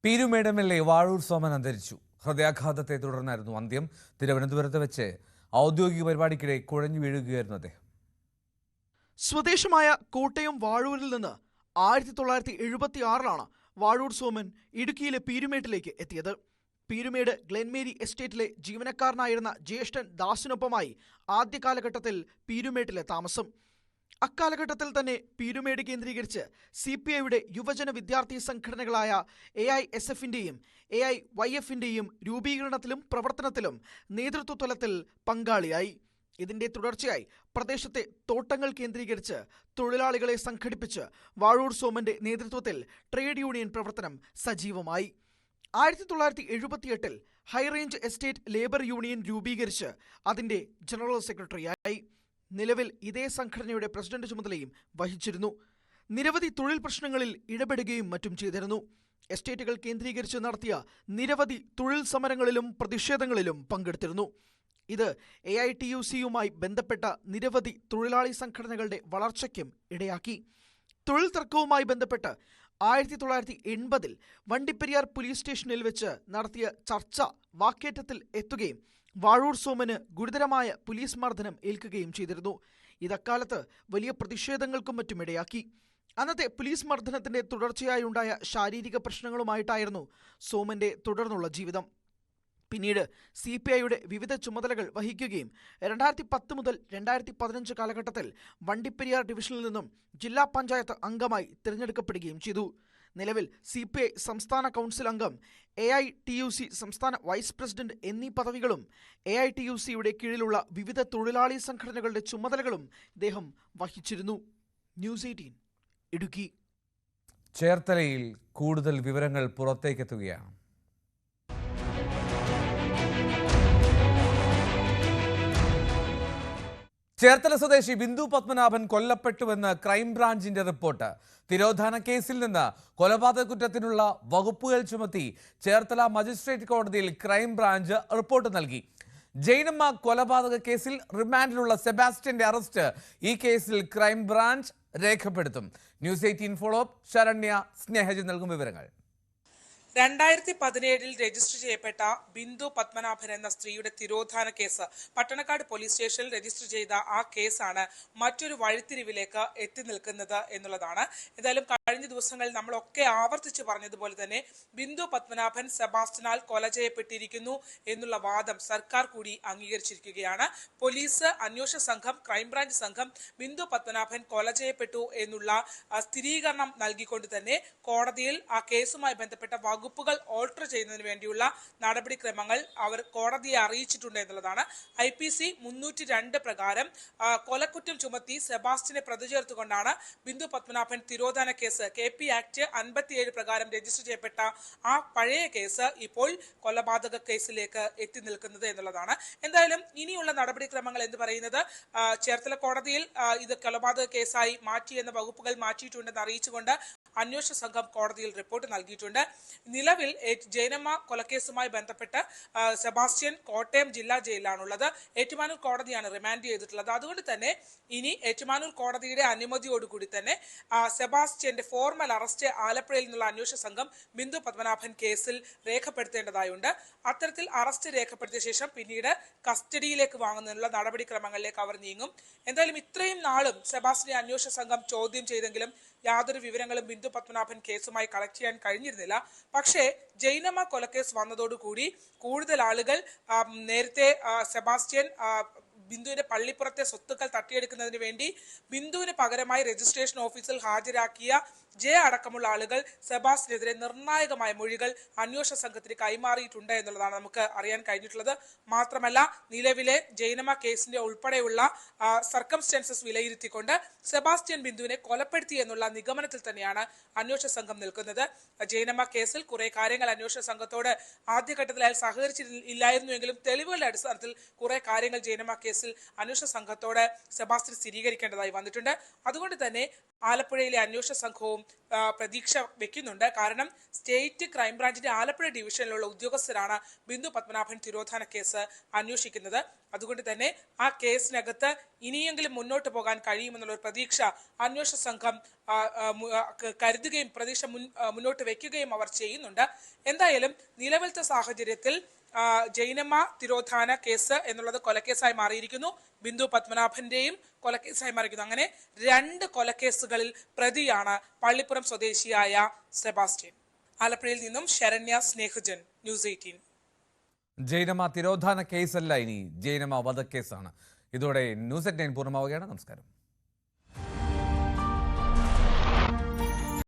പീരുമേട് MLA വാഴൂർ സോമൻ അന്തരിച്ചു. ഹൃദയാഘാതത്തെ തുടർന്നായിരുന്നു അന്ത്യം. തിരുവനന്തപുരത്ത് വെച്ച് ഔദ്യോഗിക പരിപാടിക്കിടെ കുഴഞ്ഞു വീഴുകയായിരുന്നു അദ്ദേഹം. സ്വദേശമായ കോട്ടയം വാഴൂരിൽ നിന്ന് 1976 വാഴൂർ സോമൻ ഇടുക്കിയിലെ പീരുമേട്ടിലേക്ക് എത്തിയത്. പീരുമേട് ഗ്ലെൻമേരി എസ്റ്റേറ്റിലെ ജീവനക്കാരനായിരുന്ന ജ്യേഷ്ഠൻ ദാസിനൊപ്പമായി ആദ്യ കാലഘട്ടത്തിൽ പീരുമേട്ടിലെ താമസം. അക്കാലഘട്ടത്തിൽ തന്നെ പീരുമേട് കേന്ദ്രീകരിച്ച് CPIയുടെ യുവജന വിദ്യാർത്ഥി സംഘടനകളായ AISFന്റെയും AIYFന്റെയും രൂപീകരണത്തിലും പ്രവർത്തനത്തിലും നേതൃത്വതലത്തിൽ പങ്കാളിയായി. ഇതിന്റെ തുടർച്ചയായി പ്രദേശത്തെ തോട്ടങ്ങൾ കേന്ദ്രീകരിച്ച് തൊഴിലാളികളെ സംഘടിപ്പിച്ച് വാഴൂർ സോമന്റെ നേതൃത്വത്തിൽ ട്രേഡ് യൂണിയൻ പ്രവർത്തനം സജീവമായി. 1978 ഹൈറേഞ്ച് എസ്റ്റേറ്റ് ലേബർ യൂണിയൻ രൂപീകരിച്ച് അതിന്റെ ജനറൽ സെക്രട്ടറിയായി. നിലവിൽ ഇതേ സംഘടനയുടെ പ്രസിഡന്റ് ചുമതലയും വഹിച്ചിരുന്നു. നിരവധി തൊഴിൽ പ്രശ്നങ്ങളിൽ ഇടപെടുകയും മറ്റും ചെയ്തിരുന്നു. എസ്റ്റേറ്റുകൾ കേന്ദ്രീകരിച്ച് നടത്തിയ നിരവധി തൊഴിൽ സമരങ്ങളിലും പ്രതിഷേധങ്ങളിലും പങ്കെടുത്തിരുന്നു. ഇത് AITUCയുമായി ബന്ധപ്പെട്ട നിരവധി തൊഴിലാളി സംഘടനകളുടെ വളർച്ചയ്ക്കും ഇടയാക്കി. തൊഴിൽ തർക്കവുമായി ബന്ധപ്പെട്ട് 1980 വണ്ടിപ്പെരിയാർ പോലീസ് സ്റ്റേഷനിൽ വെച്ച് നടത്തിയ ചർച്ച വാക്കേറ്റത്തിൽ എത്തുകയും വാഴൂർ സോമന് ഗുരുതരമായ പോലീസ് മർദ്ദനം ഏൽക്കുകയും ചെയ്തിരുന്നു. ഇതക്കാലത്ത് വലിയ പ്രതിഷേധങ്ങൾക്കും മറ്റുമിടയാക്കി. അന്നത്തെ പോലീസ് മർദ്ദനത്തിന്റെ തുടർച്ചയായുണ്ടായ ശാരീരിക പ്രശ്നങ്ങളുമായിട്ടായിരുന്നു സോമന്റെ തുടർന്നുള്ള ജീവിതം. പിന്നീട് CPIയുടെ വിവിധ ചുമതലകൾ വഹിക്കുകയും 2010 മുതൽ 2015 കാലഘട്ടത്തിൽ വണ്ടിപ്പെരിയാർ ഡിവിഷനിൽ നിന്നും ജില്ലാ പഞ്ചായത്ത് അംഗമായി തിരഞ്ഞെടുക്കപ്പെടുകയും ചെയ്തു. നിലവിൽ CPI സംസ്ഥാന കൗൺസിൽ അംഗം, AITUC സംസ്ഥാന വൈസ് പ്രസിഡന്റ് എന്നീ പദവികളും AITUCയുടെ കീഴിലുള്ള വിവിധ തൊഴിലാളി സംഘടനകളുടെ ചുമതലകളും ഇദ്ദേഹം വഹിച്ചിരുന്നു. ന്യൂസ് 18 ഇടുക്കി. ചേർത്തലയിൽ കൂടുതൽ വിവരങ്ങൾ പുറത്തേക്കെത്തുകയാണ്. ചേർത്തല സ്വദേശി ബിന്ദു പത്മനാഭൻ കൊല്ലപ്പെട്ടുവെന്ന് ക്രൈംബ്രാഞ്ചിന്റെ റിപ്പോർട്ട്. തിരോധാന കേസിൽ നിന്ന് കൊലപാതക കുറ്റത്തിനുള്ള വകുപ്പുകൾ ചുമത്തി ചേർത്തല മജിസ്ട്രേറ്റ് കോടതിയിൽ ക്രൈംബ്രാഞ്ച് റിപ്പോർട്ട് നൽകി. ജൈനമ്മ കൊലപാതക കേസിൽ റിമാൻഡിലുള്ള സെബാസ്റ്റ്യന്റെ അറസ്റ്റ് ഈ കേസിൽ ക്രൈംബ്രാഞ്ച് രേഖപ്പെടുത്തും. ന്യൂസ് 18 ഫോളോ അപ്പ് ശരണ്യ സ്നേഹജി നൽകും വിവരങ്ങൾ. 2017 രജിസ്റ്റർ ചെയ്യപ്പെട്ട ബിന്ദു പത്മനാഭൻ എന്ന സ്ത്രീയുടെ തിരോധാന കേസ് പട്ടണക്കാട് പോലീസ് സ്റ്റേഷനിൽ രജിസ്റ്റർ ചെയ്ത ആ കേസാണ് മറ്റൊരു വഴിത്തിരിവിലേക്ക് എത്തി നിൽക്കുന്നത് എന്നുള്ളതാണ്. എന്തായാലും കഴിഞ്ഞ ദിവസങ്ങളിൽ നമ്മളൊക്കെ ആവർത്തിച്ച് പറഞ്ഞതുപോലെ തന്നെ ബിന്ദു പത്മനാഭൻ സെബാസ്റ്റ്യനാൽ കൊല ചെയ്യപ്പെട്ടിരിക്കുന്നു എന്നുള്ള വാദം സർക്കാർ കൂടി അംഗീകരിച്ചിരിക്കുകയാണ്. പോലീസ് അന്വേഷണ സംഘം, ക്രൈംബ്രാഞ്ച് സംഘം ബിന്ദു പത്മനാഭൻ കൊല ചെയ്യപ്പെട്ടു എന്നുള്ള സ്ഥിരീകരണം നൽകിക്കൊണ്ട് തന്നെ കോടതിയിൽ ആ കേസുമായി ബന്ധപ്പെട്ട വകുപ്പുകൾ ഓൾട്ടർ ചെയ്യുന്നതിന് വേണ്ടിയുള്ള നടപടിക്രമങ്ങൾ അവർ കോടതിയെ അറിയിച്ചിട്ടുണ്ട് എന്നുള്ളതാണ്. IPC 302 പ്രകാരം കൊലക്കുറ്റം ചുമത്തി സെബാസ്റ്റ്യനെ പ്രതി ചേർത്തുകൊണ്ടാണ് ബിന്ദു പത്മനാഭൻ തിരോധാന കേസ് KP ആക്ട് 57 പ്രകാരം രജിസ്റ്റർ ചെയ്യപ്പെട്ട ആ പഴയ കേസ് ഇപ്പോൾ കൊലപാതക കേസിലേക്ക് എത്തി നിൽക്കുന്നത് എന്നുള്ളതാണ്. എന്തായാലും ഇനിയുള്ള നടപടിക്രമങ്ങൾ എന്ന് പറയുന്നത് ചേർത്തല കോടതിയിൽ ഇത് കൊലപാതക കേസായി മാറ്റി എന്ന വകുപ്പുകൾ മാറ്റിയിട്ടുണ്ടെന്ന് അറിയിച്ചുകൊണ്ട് അന്വേഷണ സംഘം കോടതിയിൽ റിപ്പോർട്ട് നൽകിയിട്ടുണ്ട്. നിലവിൽ ജൈനമ്മ കൊലക്കേസുമായി ബന്ധപ്പെട്ട് സെബാസ്റ്റ്യൻ കോട്ടയം ജില്ലാ ജയിലിലാണുള്ളത്. ഏറ്റുമാനൂർ കോടതിയാണ് റിമാൻഡ് ചെയ്തിട്ടുള്ളത്. അതുകൊണ്ട് തന്നെ ഇനി ഏറ്റുമാനൂർ കോടതിയുടെ അനുമതിയോടുകൂടി തന്നെ സെബാസ്റ്റ്യന്റെ ഫോർമൽ അറസ്റ്റ് ആലപ്പുഴയിൽ നിന്നുള്ള അന്വേഷണ സംഘം ബിന്ദു പത്മനാഭൻ കേസിൽ രേഖപ്പെടുത്തേണ്ടതായുണ്ട്. അത്തരത്തിൽ അറസ്റ്റ് രേഖപ്പെടുത്തിയ ശേഷം പിന്നീട് കസ്റ്റഡിയിലേക്ക് വാങ്ങുന്നതിനുള്ള നടപടിക്രമങ്ങളിലേക്ക് അവർ നീങ്ങും. എന്തായാലും ഇത്രയും നാളും സെബാസ്റ്റ്യനെ അന്വേഷണ സംഘം ചോദ്യം ചെയ്തെങ്കിലും യാതൊരു വിവരങ്ങളും ബിന്ദു പത്മനാഭൻ കേസുമായി കളക്ട് ചെയ്യാൻ കഴിഞ്ഞിരുന്നില്ല. പക്ഷേ ജൈനമ്മ കൊലക്കേസ് വന്നതോടുകൂടി കൂടുതൽ ആളുകൾ നേരത്തെ സെബാസ്റ്റ്യൻ ബിന്ദുവിന്റെ പള്ളിപ്പുറത്തെ സ്വത്തുക്കൾ തട്ടിയെടുക്കുന്നതിന് വേണ്ടി ബിന്ദുവിന് പകരമായി രജിസ്ട്രേഷൻ ഓഫീസിൽ ഹാജരാക്കിയ ജെ അടക്കമുള്ള ആളുകൾ സെബാസ്റ്റ്യനെതിരെ നിർണായകമായ മൊഴികൾ അന്വേഷണ സംഘത്തിന് കൈമാറിയിട്ടുണ്ട് എന്നുള്ളതാണ് നമുക്ക് അറിയാൻ കഴിഞ്ഞിട്ടുള്ളത്. മാത്രമല്ല നിലവിലെ ജൈനമ്മ കേസിന്റെ ഉൾപ്പെടെയുള്ള സർക്കംസ്റ്റൻസസ് വിലയിരുത്തിക്കൊണ്ട് സെബാസ്റ്റ്യൻ ബിന്ദുവിനെ കൊലപ്പെടുത്തി എന്നുള്ള നിഗമനത്തിൽ തന്നെയാണ് അന്വേഷണ സംഘം നിൽക്കുന്നത്. ജൈനമ്മ കേസിൽ കുറെ കാര്യങ്ങൾ അന്വേഷണ സംഘത്തോട് ആദ്യഘട്ടത്തിൽ അയാൾ സഹകരിച്ചില്ലായിരുന്നുവെങ്കിലും തെളിവുകളുടെ അടിസ്ഥാനത്തിൽ കുറെ കാര്യങ്ങൾ ജൈനമ്മ കേസിൽ അന്വേഷണ സംഘത്തോട് സെബാസ്റ്റ്യൻ സ്ഥിരീകരിക്കേണ്ടതായി വന്നിട്ടുണ്ട്. അതുകൊണ്ട് തന്നെ ആലപ്പുഴയിലെ അന്വേഷണ സംഘവും ദിവസവും പ്രതീക്ഷ വെക്കുന്നുണ്ട്. കാരണം സ്റ്റേറ്റ് ക്രൈംബ്രാഞ്ചിന്റെ ആലപ്പുഴ ഡിവിഷനിലുള്ള ഉദ്യോഗസ്ഥരാണ് ബിന്ദു പത്മനാഭൻ തിരോധാന കേസ് അന്വേഷിക്കുന്നത്. അതുകൊണ്ട് തന്നെ ആ കേസിനകത്ത് ഇനിയെങ്കിലും മുന്നോട്ട് പോകാൻ കഴിയുമെന്നുള്ള ഒരു പ്രതീക്ഷ അന്വേഷണ സംഘം കരുതുകയും പ്രതീക്ഷ മുന്നോട്ട് വെക്കുകയും അവർ ചെയ്യുന്നുണ്ട്. എന്തായാലും നിലവിലത്തെ സാഹചര്യത്തിൽ ജൈനമ്മ തിരോധാന കേസ് എന്നുള്ളത് കൊലക്കേസായി മാറിയിരിക്കുന്നു. ബിന്ദു പത്മനാഭന്റെയും കൊലക്കേസായി മാറിയിരിക്കുന്നു. അങ്ങനെ 2 കൊലക്കേസുകളിൽ പ്രതിയാണ് പള്ളിപ്പുറം സ്വദേശിയായ സെബാസ്റ്റ്യൻ. ആലപ്പുഴയിൽ നിന്നും ശരണ്യ സ്നേഹജൻ, ന്യൂസ് 18. ജൈനമ്മ തിരോധാന കേസല്ല, ഇനി ജൈനമ്മ വധക്കേസാണ്. ഇതോടെ ന്യൂസ് 18 പൂർണ്ണമാവുകയാണ്. നമസ്കാരം.